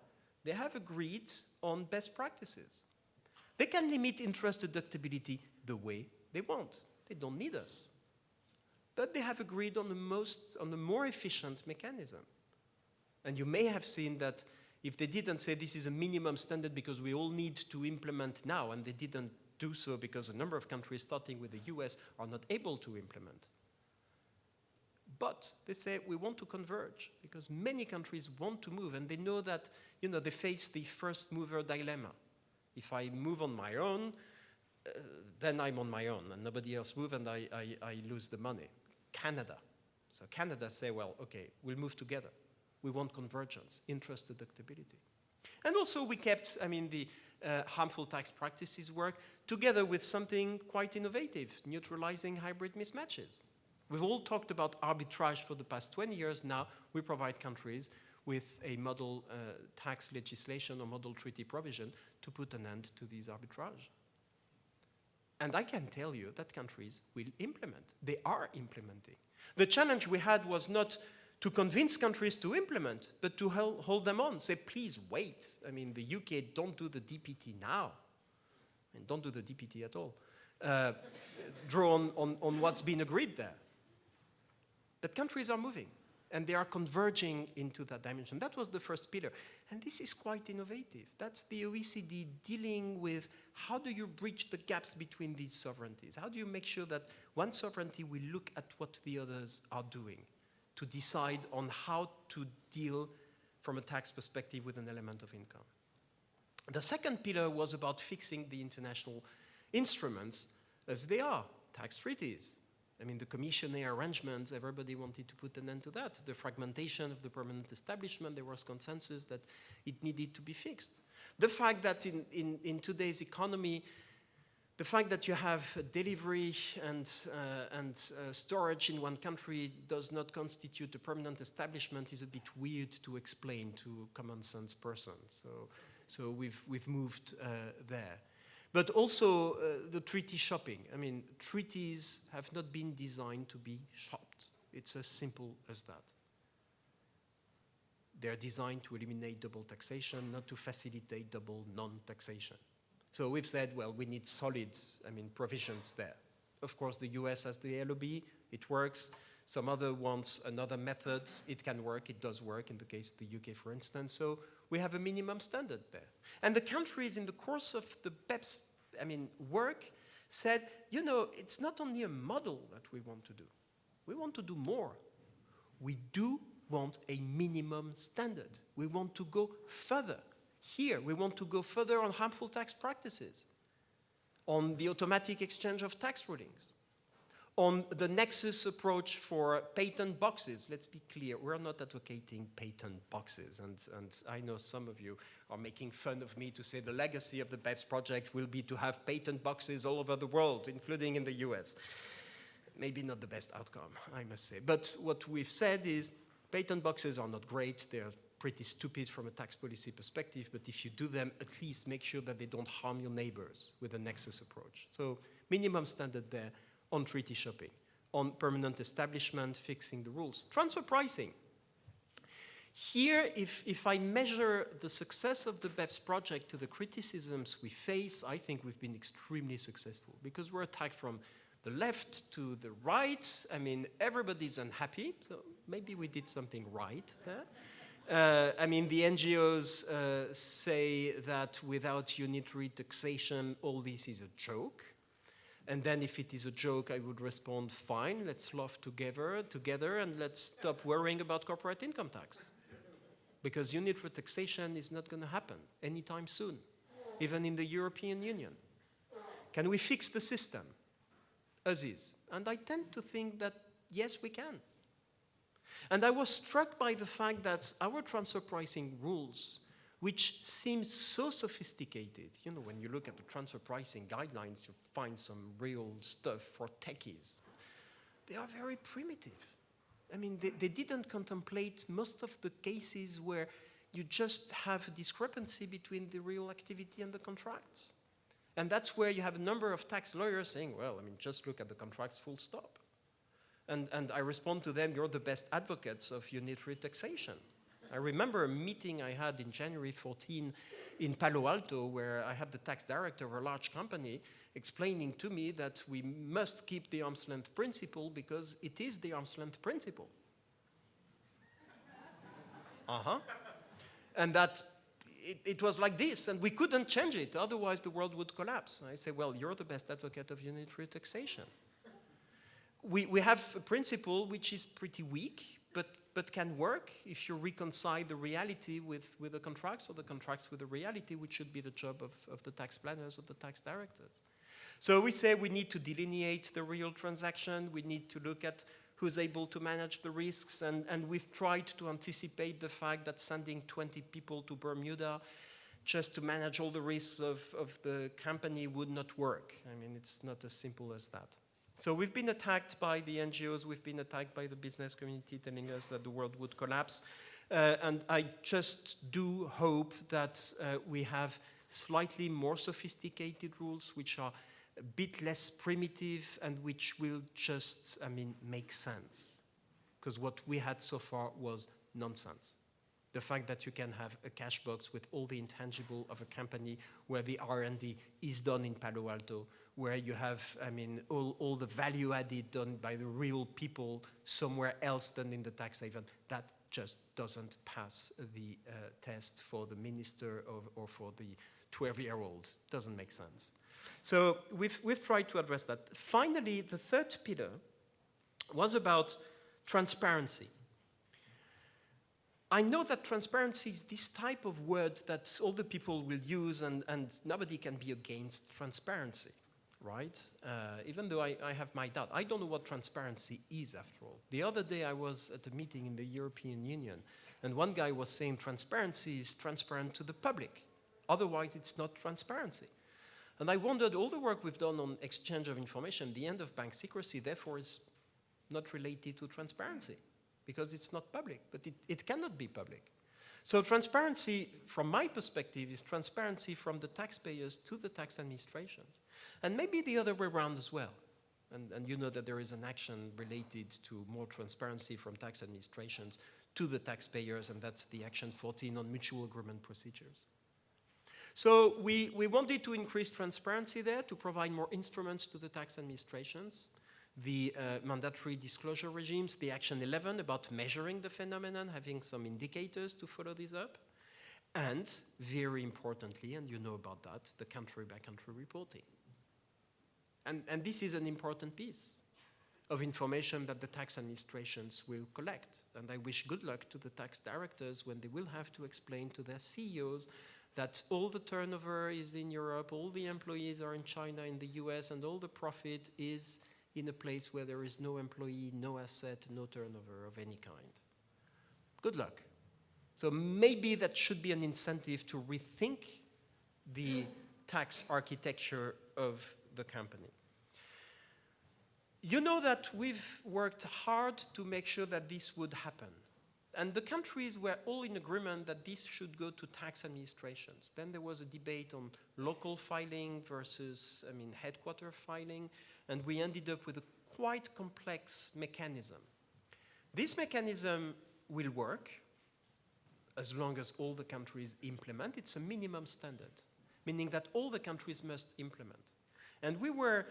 they have agreed on best practices. They can limit interest deductibility the way they want. They don't need us. But they have agreed on the more efficient mechanism. And you may have seen that if they didn't say this is a minimum standard because we all need to implement now, and they didn't do so because a number of countries, starting with the US, are not able to implement. But they say we want to converge because many countries want to move, and they know that, you know, they face the first mover dilemma. If I move on my own, then I'm on my own, and nobody else moves, and I lose the money. Canada. So Canada say, well, okay, we'll move together. We want convergence, interest deductibility. And also we kept, I mean, the harmful tax practices work together with something quite innovative, neutralizing hybrid mismatches. We've all talked about arbitrage for the past 20 years. Now we provide countries with a model tax legislation or model treaty provision to put an end to these arbitrage. And I can tell you that countries will implement. They are implementing. The challenge we had was not to convince countries to implement, but to hold them on. Say, please wait. I mean, the UK, don't do the DPT now. And don't do the DPT at all. Draw on what's been agreed there. But countries are moving, and they are converging into that dimension. That was the first pillar. And this is quite innovative. That's the OECD dealing with how do you bridge the gaps between these sovereignties? How do you make sure that one sovereignty will look at what the others are doing to decide on how to deal from a tax perspective with an element of income? The second pillar was about fixing the international instruments as they are, tax treaties. I mean, the commissioner arrangements, everybody wanted to put an end to that. The fragmentation of the permanent establishment, there was consensus that it needed to be fixed. The fact that in today's economy, the fact that you have delivery and storage in one country does not constitute a permanent establishment is a bit weird to explain to common sense persons. So we've moved there. But also the treaty shopping. I mean, treaties have not been designed to be shopped. It's as simple as that. They're designed to eliminate double taxation, not to facilitate double non-taxation. So we've said, well, we need solid, provisions there. Of course, the US has the LOB, it works. Some other wants another method. It can work, it does work, in the case of the UK, for instance. So we have a minimum standard there. And the countries in the course of the BEPS work said, you know, it's not only a model that we want to do. We want to do more. We do want a minimum standard. We want to go further. Here, we want to go further on harmful tax practices, on the automatic exchange of tax rulings, On the nexus approach for patent boxes, let's be clear, we're not advocating patent boxes. And I know some of you are making fun of me to say the legacy of the BEPS project will be to have patent boxes all over the world, including in the US. Maybe not the best outcome, I must say. But what we've said is patent boxes are not great. They're pretty stupid from a tax policy perspective. But if you do them, at least make sure that they don't harm your neighbors with a nexus approach. So minimum standard there on treaty shopping, on permanent establishment, fixing the rules. Transfer pricing. Here, if I measure the success of the BEPS project to the criticisms we face, I think we've been extremely successful because we're attacked from the left to the right. I mean, everybody's unhappy, so maybe we did something right. I mean, the NGOs say that without unitary taxation, all this is a joke. And then if it is a joke, I would respond, fine, let's laugh together, and let's stop worrying about corporate income tax. Because unitary taxation is not going to happen anytime soon, even in the European Union. Can we fix the system as is? And I tend to think that, yes, we can. And I was struck by the fact that our transfer pricing rules, which seem so sophisticated. You know, when you look at the transfer pricing guidelines, you find some real stuff for techies. They are very primitive. I mean, they didn't contemplate most of the cases where you just have a discrepancy between the real activity and the contracts. And that's where you have a number of tax lawyers saying, well, I mean, just look at the contracts full stop. And I respond to them, you're the best advocates of unitary taxation. I remember a meeting I had in January 14 in Palo Alto where I had the tax director of a large company explaining to me that we must keep the arm's length principle because it is the arm's length principle. And that it was like this, and we couldn't change it, otherwise the world would collapse. I say, well, you're the best advocate of unitary taxation. We have a principle which is pretty weak, but can work if you reconcile the reality with the contracts or the contracts with the reality, which should be the job of the tax planners or the tax directors. So we say we need to delineate the real transaction, we need to look at who's able to manage the risks, and we've tried to anticipate the fact that sending 20 people to Bermuda just to manage all the risks of the company would not work. I mean, it's not as simple as that. So we've been attacked by the NGOs, we've been attacked by the business community telling us that the world would collapse. And I just do hope that we have slightly more sophisticated rules which are a bit less primitive and which will just, I mean, make sense. Because what we had so far was nonsense. The fact that you can have a cash box with all the intangible of a company where the R&D is done in Palo Alto, where you have, I mean, all the value added done by the real people somewhere else than in the tax haven, that just doesn't pass the test for the minister or for the 12-year-old. Doesn't make sense. So we've tried to address that. Finally, the third pillar was about transparency. I know that transparency is this type of word that all the people will use, and nobody can be against transparency, right? Even though I have my doubt. I don't know what transparency is, after all. The other day I was at a meeting in the European Union, and one guy was saying transparency is transparent to the public. Otherwise, it's not transparency. And I wondered, all the work we've done on exchange of information, the end of bank secrecy, therefore, is not related to transparency, because it's not public, but it cannot be public. So transparency, from my perspective, is transparency from the taxpayers to the tax administrations. And maybe the other way around as well. And you know that there is an action related to more transparency from tax administrations to the taxpayers, and that's the Action 14 on mutual agreement procedures. So we wanted to increase transparency there, to provide more instruments to the tax administrations, the mandatory disclosure regimes, the Action 11 about measuring the phenomenon, having some indicators to follow this up, and very importantly, and you know about that, the country-by-country reporting. And this is an important piece of information that the tax administrations will collect. And I wish good luck to the tax directors when they will have to explain to their CEOs that all the turnover is in Europe, all the employees are in China, in the US, and all the profit is in a place where there is no employee, no asset, no turnover of any kind. Good luck. So maybe that should be an incentive to rethink the tax architecture of the company. You know that we've worked hard to make sure that this would happen. And the countries were all in agreement that this should go to tax administrations. Then there was a debate on local filing versus, headquarter filing, and we ended up with a quite complex mechanism. This mechanism will work as long as all the countries implement. It's a minimum standard, meaning that all the countries must implement. And we were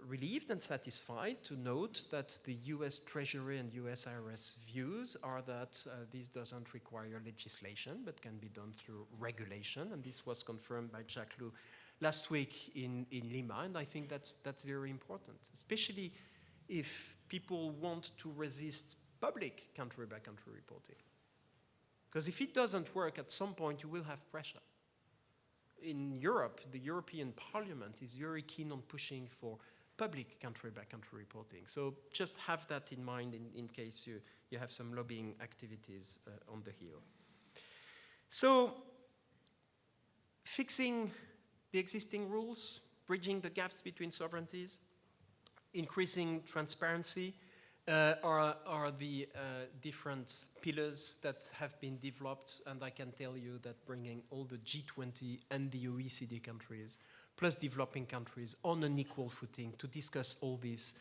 relieved and satisfied to note that the US Treasury and US IRS views are that this doesn't require legislation, but can be done through regulation, and this was confirmed by Jacques Lou last week in Lima, and I think that's very important, especially if people want to resist public country-by-country reporting. Because if it doesn't work, at some point you will have pressure. In Europe, the European Parliament is very keen on pushing for public country-by-country reporting. So just have that in mind in case you have some lobbying activities on the heel. So fixing the existing rules, bridging the gaps between sovereignties, increasing transparency are the different pillars that have been developed, and I can tell you that bringing all the G20 and the OECD countries plus developing countries on an equal footing to discuss all this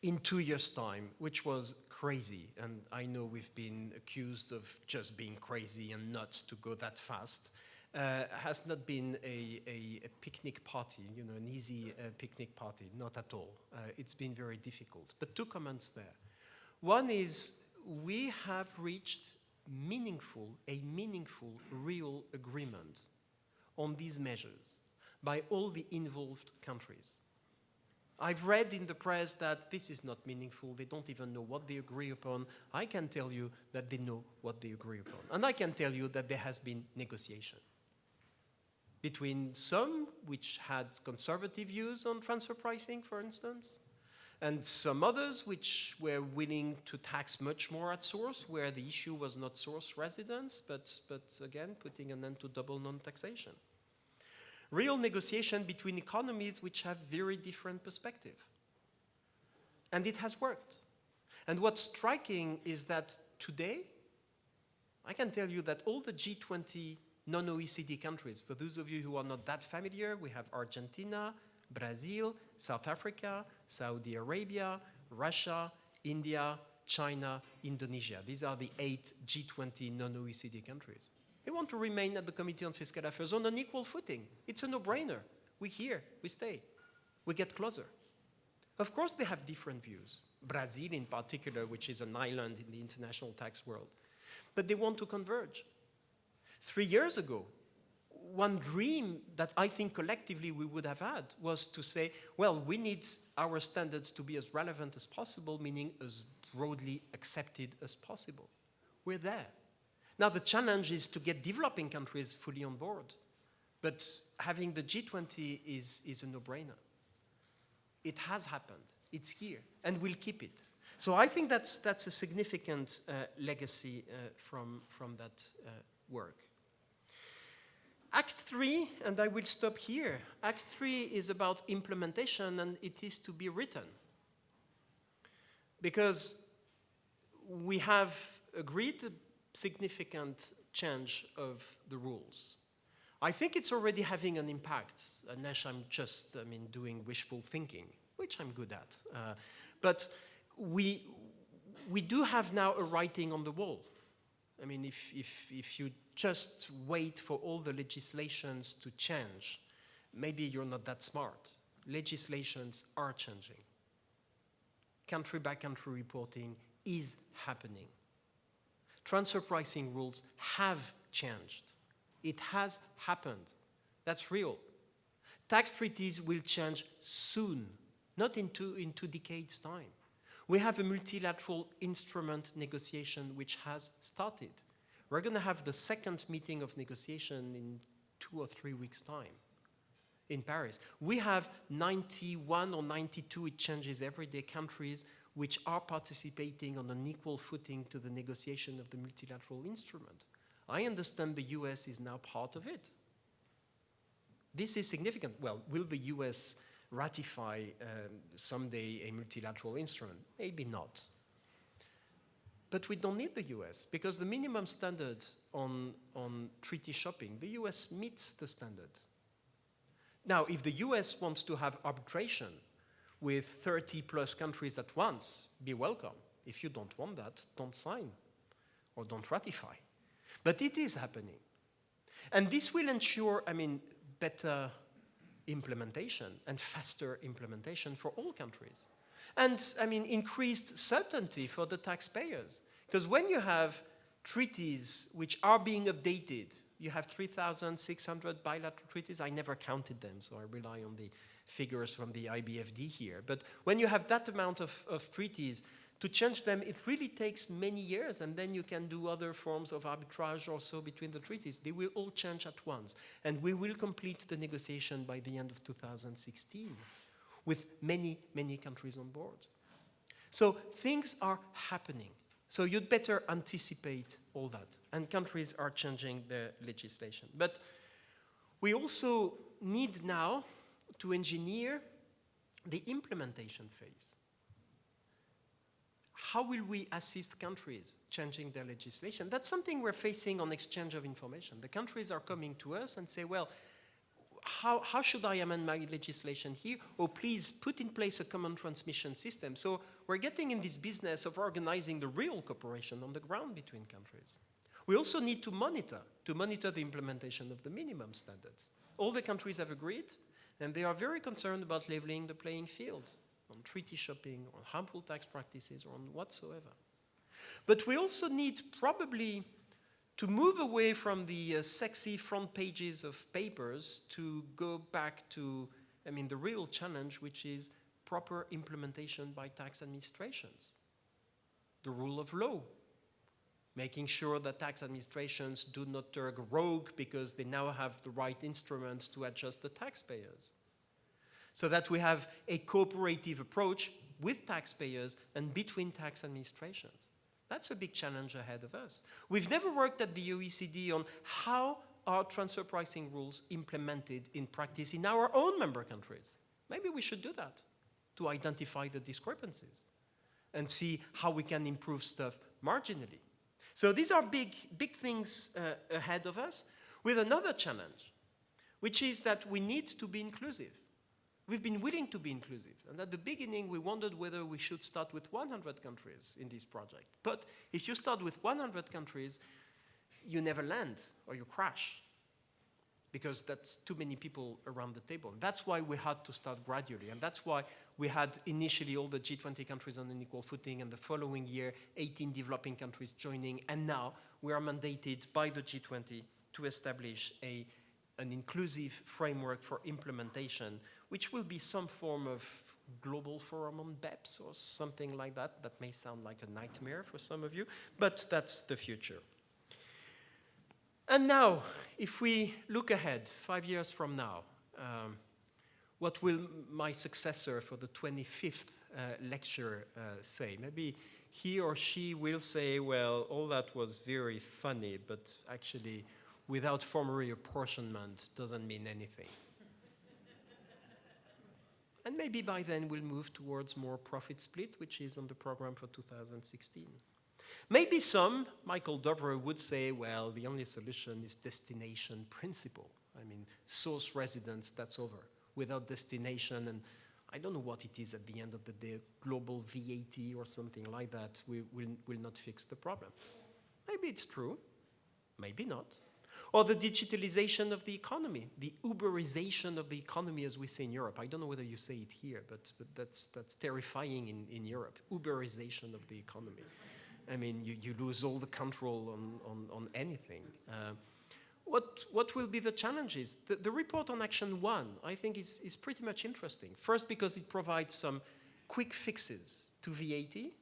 in 2 years' time, which was crazy. And I know we've been accused of just being crazy and nuts to go that fast. Has not been a picnic party, an easy picnic party, not at all. It's been very difficult. But 2 comments there. One is we have reached a meaningful, real agreement on these measures by all the involved countries. I've read in the press that this is not meaningful, they don't even know what they agree upon. I can tell you that they know what they agree upon. And I can tell you that there has been negotiation between some which had conservative views on transfer pricing, for instance, and some others which were willing to tax much more at source, where the issue was not source residence, but again, putting an end to double non-taxation. Real negotiation between economies which have very different perspective. And it has worked. And what's striking is that today, I can tell you that all the G20 non-OECD countries, for those of you who are not that familiar, we have Argentina, Brazil, South Africa, Saudi Arabia, Russia, India, China, Indonesia. These are the 8 G20 non-OECD countries. They want to remain at the Committee on Fiscal Affairs on an equal footing. It's a no-brainer. We're here, we stay, we get closer. Of course, they have different views. Brazil in particular, which is an island in the international tax world. But they want to converge. 3 years ago, one dream that I think collectively we would have had was to say, well, we need our standards to be as relevant as possible, meaning as broadly accepted as possible. We're there. Now the challenge is to get developing countries fully on board. But having the G20 is a no-brainer. It has happened. It's here. And we'll keep it. So I think that's a significant legacy from that work. Act 3, and I will stop here. Act 3 is about implementation, and it is to be written. Because we have agreed a significant change of the rules. I think it's already having an impact, unless I'm just doing wishful thinking, which I'm good at. But we do have now a writing on the wall. I mean, if you just wait for all the legislations to change, maybe you're not that smart. Legislations are changing. Country-by-country reporting is happening. Transfer pricing rules have changed. It has happened. That's real. Tax treaties will change soon, not in two decades' time. We have a multilateral instrument negotiation which has started. We're going to have the second meeting of negotiation in 2 or 3 weeks' time. in Paris. We have 91 or 92, it changes every day, countries which are participating on an equal footing to the negotiation of the multilateral instrument. I understand the US is now part of it. This is significant. Well, will the US ratify someday a multilateral instrument? Maybe not. But we don't need the US because the minimum standard on treaty shopping, the US meets the standard. Now, if the US wants to have arbitration with 30 plus countries at once, be welcome. If you don't want that, don't sign or don't ratify. But it is happening. And this will ensure, better implementation and faster implementation for all countries. And, increased certainty for the taxpayers. Because when you have treaties which are being updated, you have 3,600 bilateral treaties. I never counted them, so I rely on the figures from the IBFD here. But when you have that amount of treaties, to change them, it really takes many years, and then you can do other forms of arbitrage also between the treaties. They will all change at once, and we will complete the negotiation by the end of 2016 with many, many countries on board. So things are happening. So you'd better anticipate all that, and countries are changing their legislation. But we also need now to engineer the implementation phase. How will we assist countries changing their legislation? That's something we're facing on exchange of information. The countries are coming to us and say, well, how should I amend my legislation here? Oh, please put in place a common transmission system. So we're getting in this business of organizing the real cooperation on the ground between countries. We also need to monitor the implementation of the minimum standards. All the countries have agreed, and they are very concerned about leveling the playing field on treaty shopping, on harmful tax practices, or on whatsoever. But we also need probably to move away from the sexy front pages of papers to go back to, the real challenge, which is proper implementation by tax administrations. The rule of law, making sure that tax administrations do not turn rogue because they now have the right instruments to adjust the taxpayers. So that we have a cooperative approach with taxpayers and between tax administrations. That's a big challenge ahead of us. We've never worked at the OECD on how are transfer pricing rules implemented in practice in our own member countries. Maybe we should do that to identify the discrepancies and see how we can improve stuff marginally. So these are big things ahead of us, with another challenge, which is that we need to be inclusive. We've been willing to be inclusive, and at the beginning we wondered whether we should start with 100 countries in this project. But if you start with 100 countries, you never land or you crash, because that's too many people around the table. And that's why we had to start gradually, and that's why we had initially all the G20 countries on an equal footing, and the following year 18 developing countries joining, and now we are mandated by the G20 to establish an inclusive framework for implementation, which will be some form of global forum on BEPS or something like that. That may sound like a nightmare for some of you, but that's the future. And now, if we look ahead, 5 years from now, what will my successor for the 25th lecture say? Maybe he or she will say, well, all that was very funny, but actually, without formal reapportionment, doesn't mean anything. And maybe by then we'll move towards more profit split, which is on the program for 2016. Maybe some, Michael Dover, would say, well, the only solution is destination principle. Source residence, that's over. Without destination, and I don't know what it is at the end of the day, global VAT or something like that, will not fix the problem. Maybe it's true, maybe not. Or the digitalization of the economy, the Uberization of the economy, as we say in Europe. I don't know whether you say it here, but that's terrifying in Europe, Uberization of the economy. You lose all the control on anything. What will be the challenges? The report on Action 1, I think, is pretty much interesting. First, because it provides some quick fixes to VAT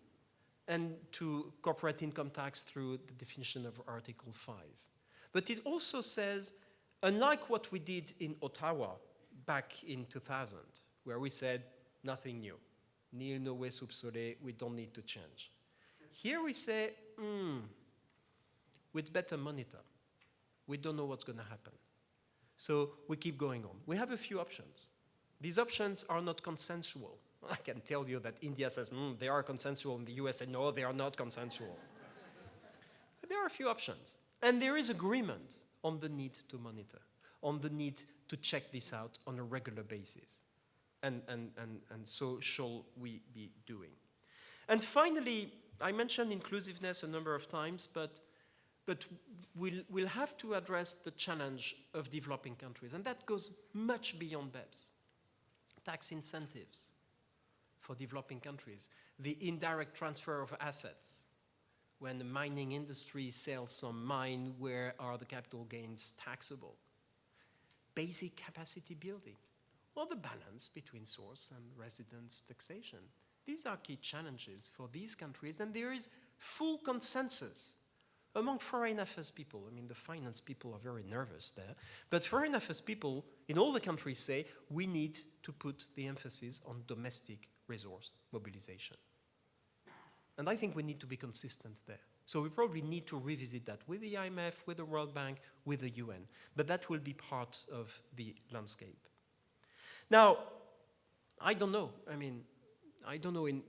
and to corporate income tax through the definition of Article 5. But it also says, unlike what we did in Ottawa back in 2000, where we said nothing new. Nil noves soupçonnés, we don't need to change. Here we say, we'd better monitor. We don't know what's going to happen. So we keep going on. We have a few options. These options are not consensual. I can tell you that India says, they are consensual, and the US says, no, they are not consensual. But there are a few options. And there is agreement on the need to monitor, on the need to check this out on a regular basis. And so shall we be doing. And finally, I mentioned inclusiveness a number of times, but we'll have to address the challenge of developing countries, and that goes much beyond BEPS. Tax incentives for developing countries, the indirect transfer of assets. When the mining industry sells some mine, where are the capital gains taxable? Basic capacity building, or the balance between source and residence taxation. These are key challenges for these countries, and there is full consensus among foreign affairs people. I mean, the finance people are very nervous there, but foreign affairs people in all the countries say we need to put the emphasis on domestic resource mobilization. And I think we need to be consistent there. So we probably need to revisit that with the IMF, with the World Bank, with the UN, but that will be part of the landscape. Now, I don't know. I don't know in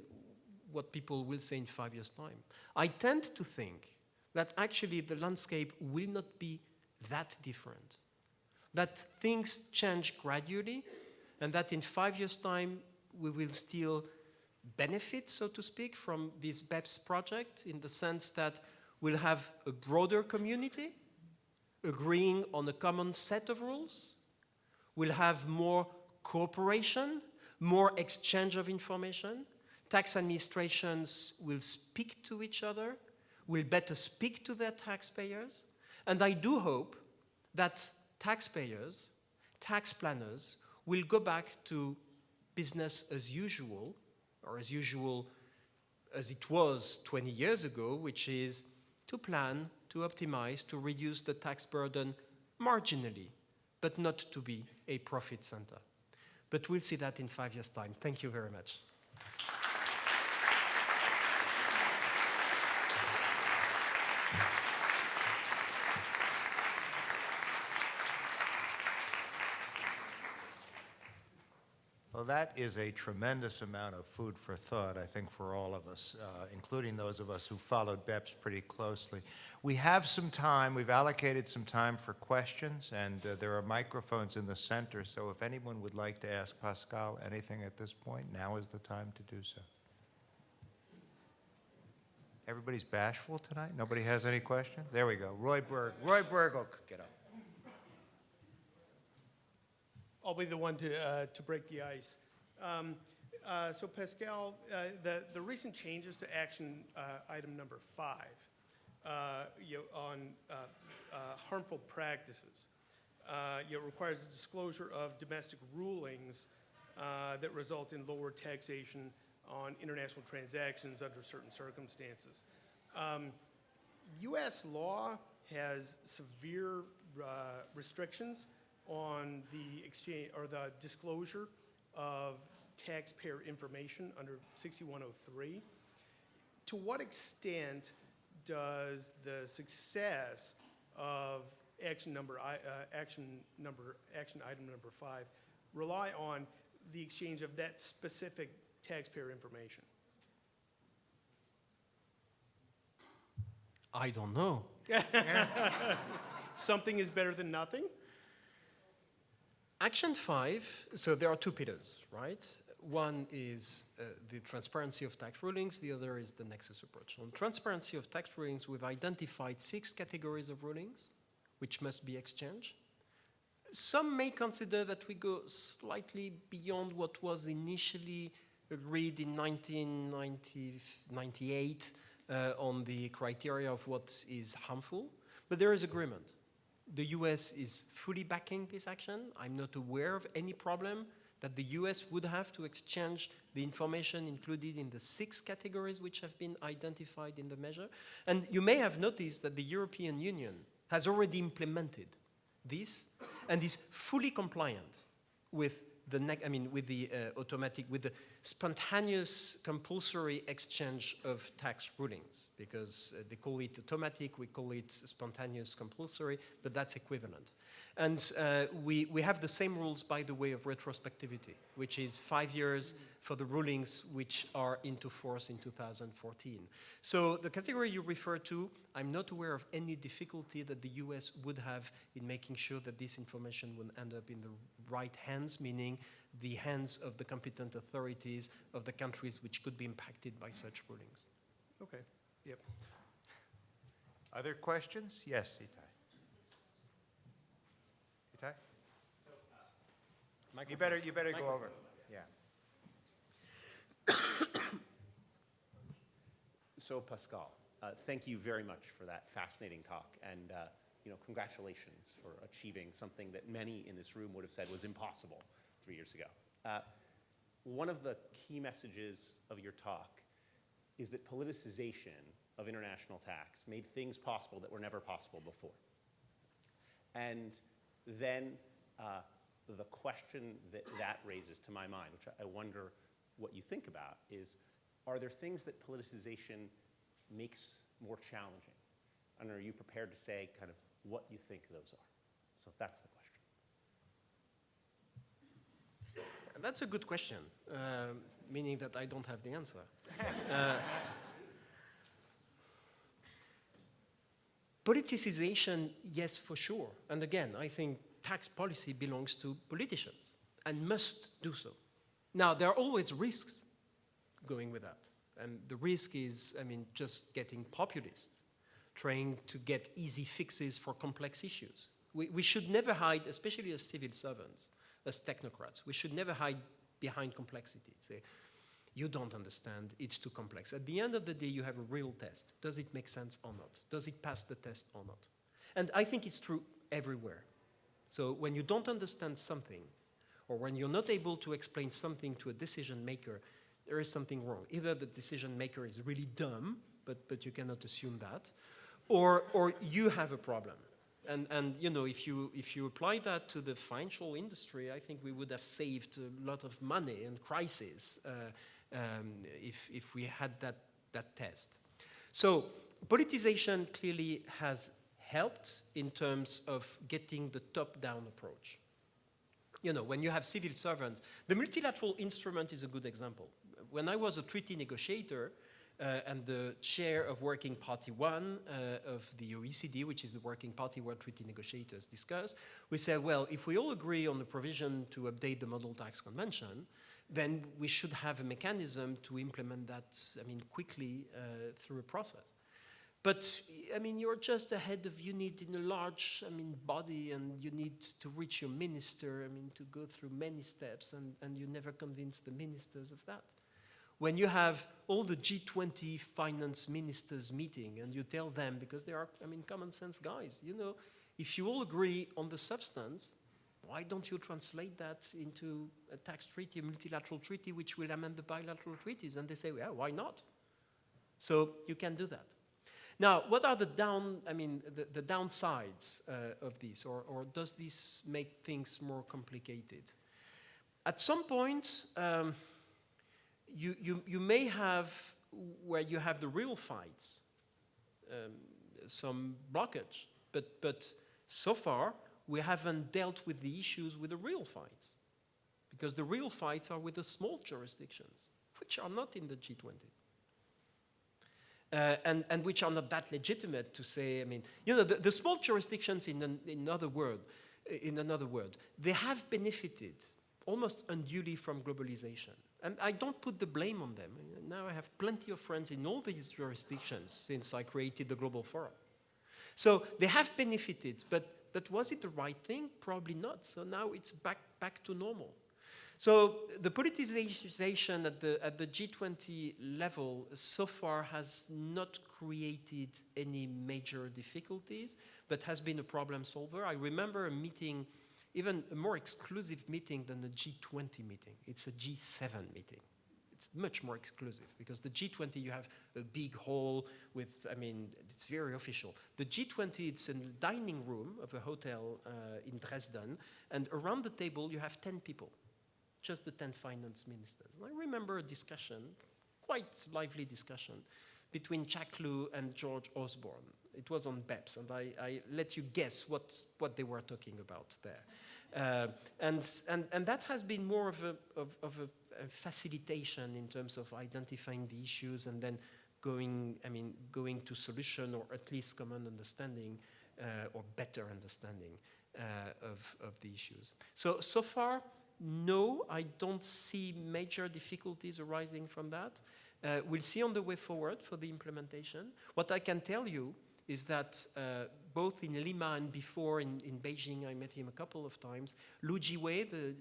what people will say in 5 years' time. I tend to think that actually the landscape will not be that different, that things change gradually, and that in 5 years' time we will still benefit, so to speak, from this BEPS project, in the sense that we'll have a broader community agreeing on a common set of rules. We'll have more cooperation, more exchange of information. Tax administrations will speak to each other, will better speak to their taxpayers. And I do hope that taxpayers, tax planners, will go back to business as usual, or as usual as it was 20 years ago, which is to plan, to optimize, to reduce the tax burden marginally, but not to be a profit center. But we'll see that in 5 years' time. Thank you very much. Well, that is a tremendous amount of food for thought, I think, for all of us, including those of us who followed BEPS pretty closely. We have some time. We've allocated some time for questions, and there are microphones in the center, so if anyone would like to ask Pascal anything at this point, now is the time to do so. Everybody's bashful tonight? Nobody has any questions? There we go. Roy Berg, get up. I'll be the one to break the ice. So Pascal, the recent changes to action item number 5 on harmful practices requires a disclosure of domestic rulings that result in lower taxation on international transactions under certain circumstances. U.S. law has severe restrictions on the exchange or the disclosure of taxpayer information under 6103. To what extent does the success of action item number 5 rely on the exchange of that specific taxpayer information? I don't know. Something is better than nothing? Action 5, so there are two pillars, right? One is the transparency of tax rulings, the other is the nexus approach. On transparency of tax rulings, we've identified 6 categories of rulings which must be exchanged. Some may consider that we go slightly beyond what was initially agreed in 1998 on the criteria of what is harmful, but there is agreement. The US is fully backing this action. I'm not aware of any problem that the US would have to exchange the information included in the 6 categories which have been identified in the measure. And you may have noticed that the European Union has already implemented this and is fully compliant with the with the spontaneous compulsory exchange of tax rulings, because they call it automatic, we call it spontaneous compulsory, but that's equivalent. And we have the same rules by the way of retrospectivity, which is 5 years for the rulings which are into force in 2014. So the category you refer to, I'm not aware of any difficulty that the US would have in making sure that this information will end up in the right hands, meaning the hands of the competent authorities of the countries which could be impacted by such rulings. Okay, yep. Other questions? Yes, Itai. Itai? You better go over. Yeah. So Pascal, thank you very much for that fascinating talk, and congratulations for achieving something that many in this room would have said was impossible 3 years ago. One of the key messages of your talk is that politicization of international tax made things possible that were never possible before. And then the question that raises to my mind, which I wonder what you think about, is are there things that politicization makes more challenging? And are you prepared to say kind of what you think those are? So that's the question. That's a good question, meaning that I don't have the answer. Politicization, yes, for sure. And again, I think tax policy belongs to politicians and must do so. Now, there are always risks going with that. And the risk is, just getting populists, trying to get easy fixes for complex issues. We should never hide, especially as civil servants, as technocrats, we should never hide behind complexity. Say, you don't understand, it's too complex. At the end of the day, you have a real test. Does it make sense or not? Does it pass the test or not? And I think it's true everywhere. So when you don't understand something, or when you're not able to explain something to a decision maker, there is something wrong. Either the decision maker is really dumb, but you cannot assume that, or you have a problem. And if you apply that to the financial industry, I think we would have saved a lot of money and crises if we had that test. So politicization clearly has helped in terms of getting the top-down approach. When you have civil servants, the multilateral instrument is a good example. When I was a treaty negotiator and the chair of Working Party 1 of the OECD, which is the working party where treaty negotiators discuss, we said, well, if we all agree on the provision to update the Model Tax Convention, then we should have a mechanism to implement that, quickly through a process. But, you're just ahead of unit in a large, body, and you need to reach your minister, to go through many steps, and you never convince the ministers of that. When you have all the G20 finance ministers meeting, and you tell them, because they are, common sense guys, if you all agree on the substance, why don't you translate that into a tax treaty, a multilateral treaty, which will amend the bilateral treaties? And they say, yeah, why not? So you can do that. Now, what are the downsides of this, or does this make things more complicated? At some point, you may have, where you have the real fights, some blockage, but so far, we haven't dealt with the issues with the real fights, because the real fights are with the small jurisdictions, which are not in the G20. And which are not that legitimate to say, the small jurisdictions in another word, they have benefited almost unduly from globalization. And I don't put the blame on them. Now I have plenty of friends in all these jurisdictions since I created the Global Forum. So they have benefited, but was it the right thing? Probably not. So now it's back to normal. So the politicization at the G20 level so far has not created any major difficulties, but has been a problem solver. I remember a meeting, even a more exclusive meeting than a G20 meeting. It's a G7 meeting. It's much more exclusive because the G20, you have a big hall with, I mean, it's very official. The G20, it's in the dining room of a hotel in Dresden, and around the table you have 10 people, just the 10 finance ministers. And I remember a discussion, quite lively discussion, between Jack Lew and George Osborne. It was on BEPS, and I let you guess what they were talking about there. And that has been more of a facilitation in terms of identifying the issues and then going to solution or at least common understanding or better understanding of the issues. So far, no, I don't see major difficulties arising from that. We'll see on the way forward for the implementation. What I can tell you is that both in Lima and before in Beijing, I met him a couple of times. Lu Jiwei, the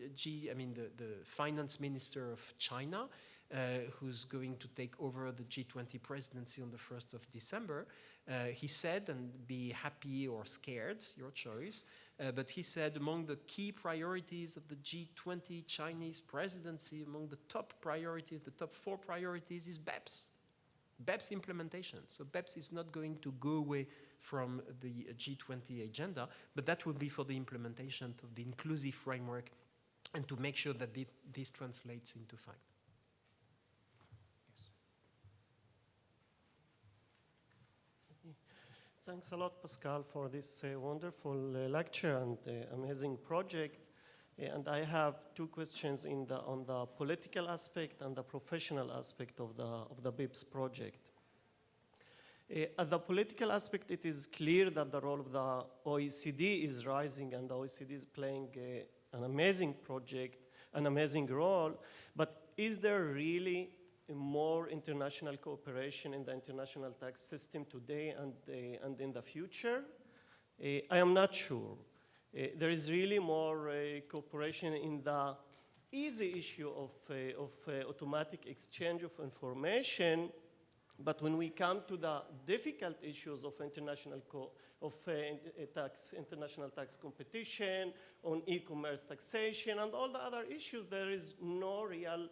finance minister of China, who's going to take over the G20 presidency on the 1st of December, he said, and be happy or scared, your choice, but he said among the key priorities of the G20 Chinese presidency, among the top priorities, the top 4 priorities is BEPS. BEPS implementation. So BEPS is not going to go away from the G20 agenda, but that will be for the implementation of the inclusive framework and to make sure that this translates into fact. Thanks a lot, Pascal, for this wonderful lecture and amazing project. And I have 2 questions on the political aspect and the professional aspect of the BEPS project. At the political aspect, it is clear that the role of the OECD is rising, and the OECD is playing an amazing project, an amazing role. But is there really more international cooperation in the international tax system today and in the future? I am not sure. There is really more cooperation in the easy issue of automatic exchange of information, but when we come to the difficult issues of international tax competition, on e-commerce taxation, and all the other issues, there is no real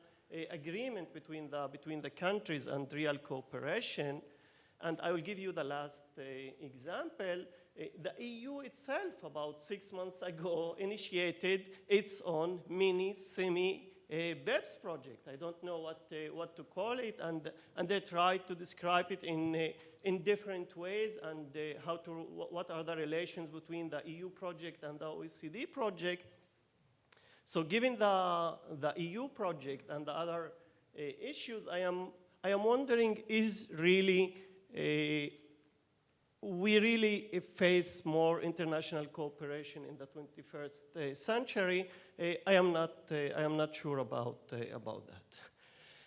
agreement between the countries and real cooperation. And I will give you the last example. The EU itself, about 6 months ago, initiated its own semi-BEPS project. I don't know what to call it, and they tried to describe it in different ways and what are the relations between the EU project and the OECD project. So given the EU project and the other issues, I am wondering, is really we really face more international cooperation in the 21st century? I am not sure about that.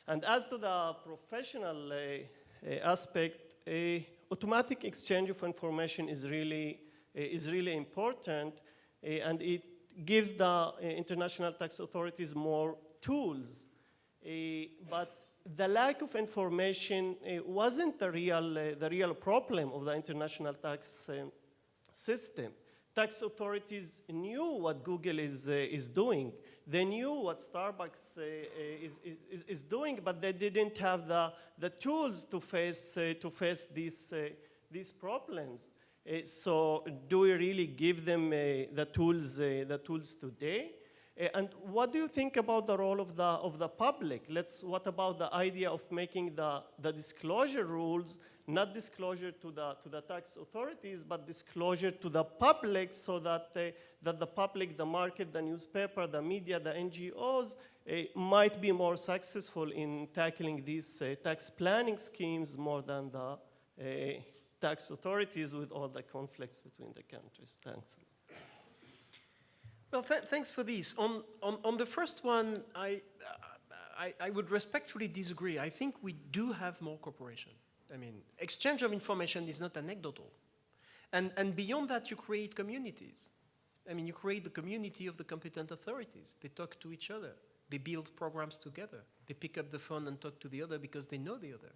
And as to the professional aspect, automatic exchange of information is really important, and it gives the international tax authorities more tools. But the lack of information wasn't the real problem of the international tax system. Tax authorities knew what Google is doing. They knew what Starbucks is doing, but they didn't have the tools to face these problems. So do we really give them the tools today? And what do you think about the role of the public? What about the idea of making the disclosure rules, not disclosure to the tax authorities, but disclosure to the public, so that the public, the market, the newspaper, the media, the NGOs might be more successful in tackling these tax planning schemes more than the tax authorities with all the conflicts between the countries? Thanks. Well, thanks for this. On the first one, I would respectfully disagree. I think we do have more cooperation. I mean, exchange of information is not anecdotal. And beyond that, you create communities. I mean, you create the community of the competent authorities. They talk to each other. They build programs together. They pick up the phone and talk to the other because they know the other.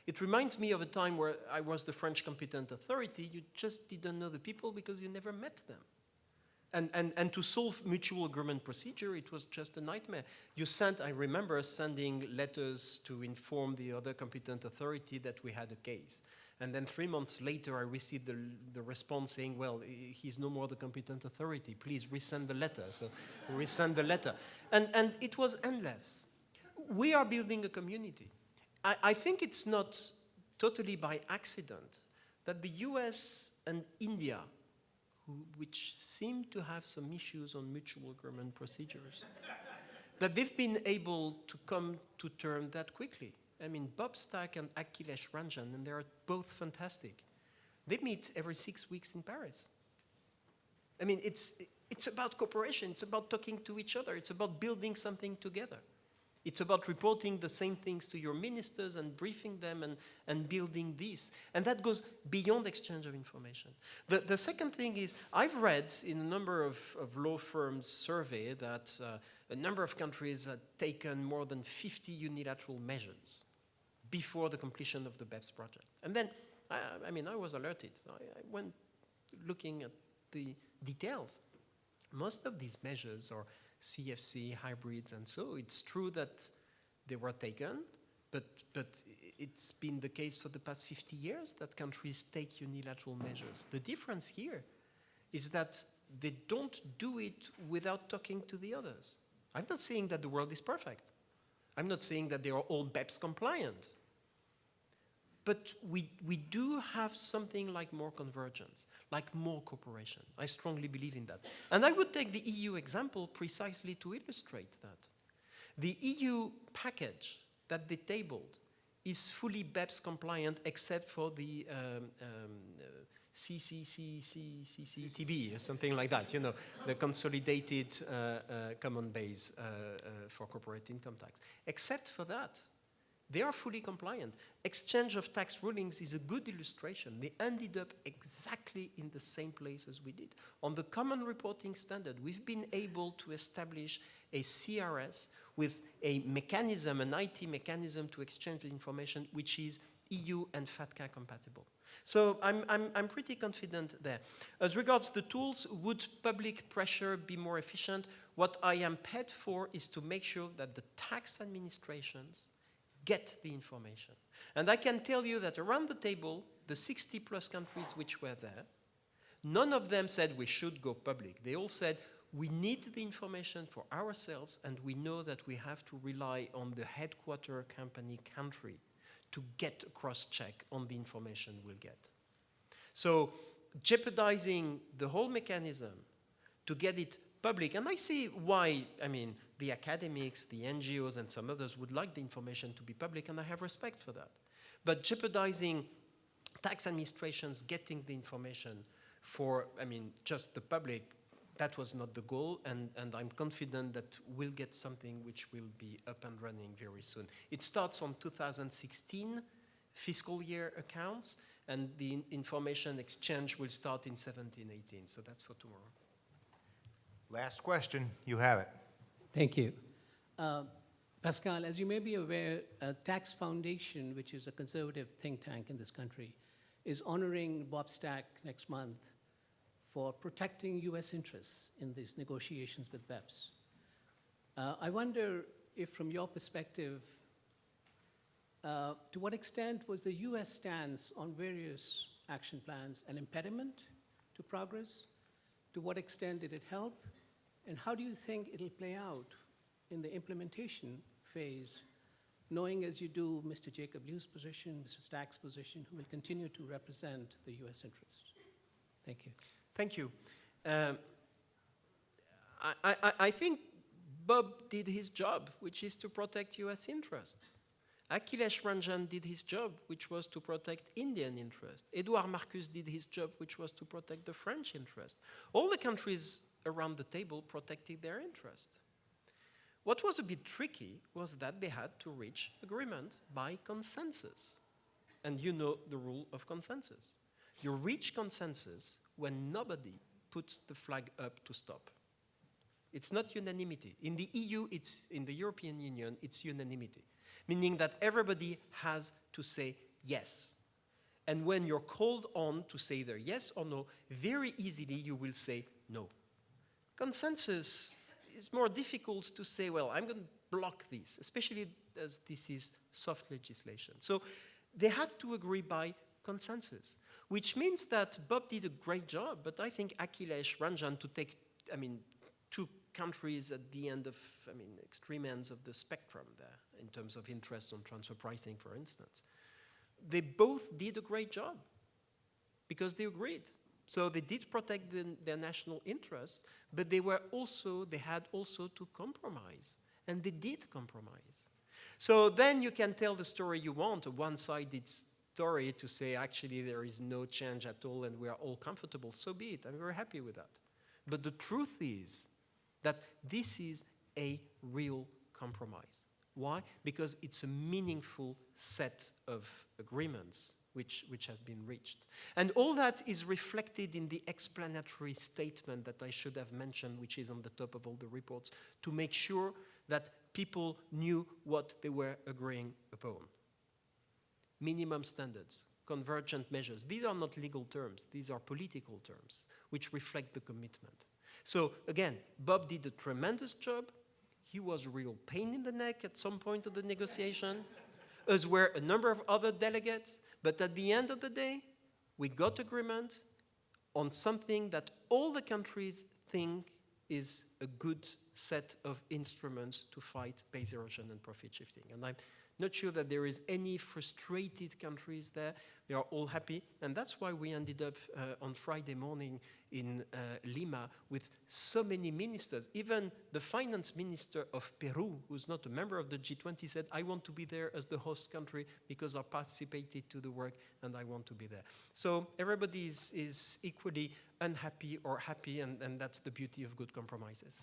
It reminds me of a time where I was the French competent authority. You just didn't know the people because you never met them. And to solve mutual agreement procedure, it was just a nightmare. I remember sending letters to inform the other competent authority that we had a case. And then 3 months later, I received the response saying, well, he's no more the competent authority. Please resend the letter. So we resend the letter. And it was endless. We are building a community. I think it's not totally by accident that the US and India, which seem to have some issues on mutual agreement procedures, that they've been able to come to terms that quickly. I mean, Bob Stack and Akhilesh Ranjan, and they are both fantastic. They meet every 6 weeks in Paris. I mean, it's about cooperation. It's about talking to each other. It's about building something together. It's about reporting the same things to your ministers and briefing them and building this. And that goes beyond exchange of information. The second thing is, I've read in a number of law firms' survey that a number of countries had taken more than 50 unilateral measures before the completion of the BEPS project. And then, I was alerted. I went looking at the details. Most of these measures are CFC, hybrids, and so it's true that they were taken, but it's been the case for the past 50 years that countries take unilateral measures. The difference here is that they don't do it without talking to the others. I'm not saying that the world is perfect. I'm not saying that they are all BEPS compliant. But we do have something like more convergence, like more cooperation. I strongly believe in that. And I would take the EU example precisely to illustrate that. The EU package that they tabled is fully BEPS compliant except for the CCTB, or something like that, the consolidated common base for corporate income tax. Except for that, they are fully compliant. Exchange of tax rulings is a good illustration. They ended up exactly in the same place as we did. On the common reporting standard, we've been able to establish a CRS with a mechanism, an IT mechanism to exchange information, which is EU and FATCA compatible. So I'm pretty confident there. As regards the tools, would public pressure be more efficient? What I am paid for is to make sure that the tax administrations get the information. And I can tell you that around the table, the 60 plus countries which were there, none of them said we should go public. They all said we need the information for ourselves and we know that we have to rely on the headquarter company country to get a cross-check on the information we'll get. So jeopardizing the whole mechanism to get it public, and I see why, the academics, the NGOs, and some others would like the information to be public, and I have respect for that. But jeopardizing tax administrations getting the information for, just the public, that was not the goal, and I'm confident that we'll get something which will be up and running very soon. It starts on 2016 fiscal year accounts, and the information exchange will start in 17-18, so that's for tomorrow. Last question, you have it. Thank you. Pascal, as you may be aware, Tax Foundation, which is a conservative think tank in this country, is honoring Bob Stack next month for protecting US interests in these negotiations with BEPS. I wonder if from your perspective, to what extent was the US stance on various action plans an impediment to progress? To what extent did it help? And how do you think it'll play out in the implementation phase, knowing as you do Mr. Jacob Liu's position, Mr. Stack's position, who will continue to represent the US interests? Thank you. Thank you. I think Bob did his job, which is to protect US interests. Akhilesh Ranjan did his job, which was to protect Indian interests. Edouard Marcus did his job, which was to protect the French interests. All the countries around the table protected their interests. What was a bit tricky was that they had to reach agreement by consensus. And you know the rule of consensus. You reach consensus when nobody puts the flag up to stop. It's not unanimity. In the EU, in the European Union, it's unanimity, meaning that everybody has to say yes. And when you're called on to say either yes or no, very easily you will say no. consensus is more difficult to say, well, I'm going to block this, especially as this is soft legislation. So they had to agree by consensus, which means that Bob did a great job, but I think Akhilesh Ranjan, to take, two countries at the end of, extreme ends of the spectrum there, in terms of interest on transfer pricing, for instance, they both did a great job because they agreed. So they did protect their national interests, but they had also to compromise, and they did compromise. So then you can tell the story you want, a one-sided story to say actually there is no change at all and we are all comfortable, so be it. I'm very happy with that. But the truth is that this is a real compromise. Why? Because it's a meaningful set of agreements which has been reached. And all that is reflected in the explanatory statement that I should have mentioned, which is on the top of all the reports, to make sure that people knew what they were agreeing upon. Minimum standards, convergent measures. These are not legal terms. These are political terms, which reflect the commitment. So again, Bob did a tremendous job. He was a real pain in the neck at some point of the negotiation, as were a number of other delegates. But at the end of the day, we got agreement on something that all the countries think is a good set of instruments to fight base erosion and profit shifting. And I'm not sure that there is any frustrated countries there. They are all happy. And that's why we ended up on Friday morning in Lima with so many ministers. Even the finance minister of Peru, who's not a member of the G20, said, I want to be there as the host country because I participated to the work and I want to be there. So everybody is equally unhappy or happy, and that's the beauty of good compromises.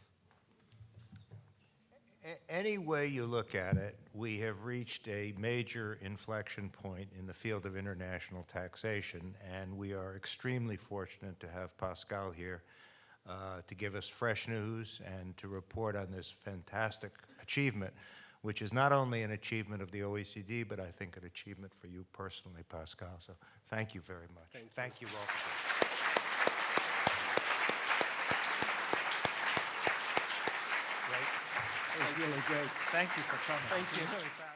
Any way you look at it, we have reached a major inflection point in the field of international taxation, and we are extremely fortunate to have Pascal here to give us fresh news and to report on this fantastic achievement, which is not only an achievement of the OECD, but I think an achievement for you personally, Pascal. So thank you very much. Thank you all for this. It was really great. Thank you for coming. Thank you.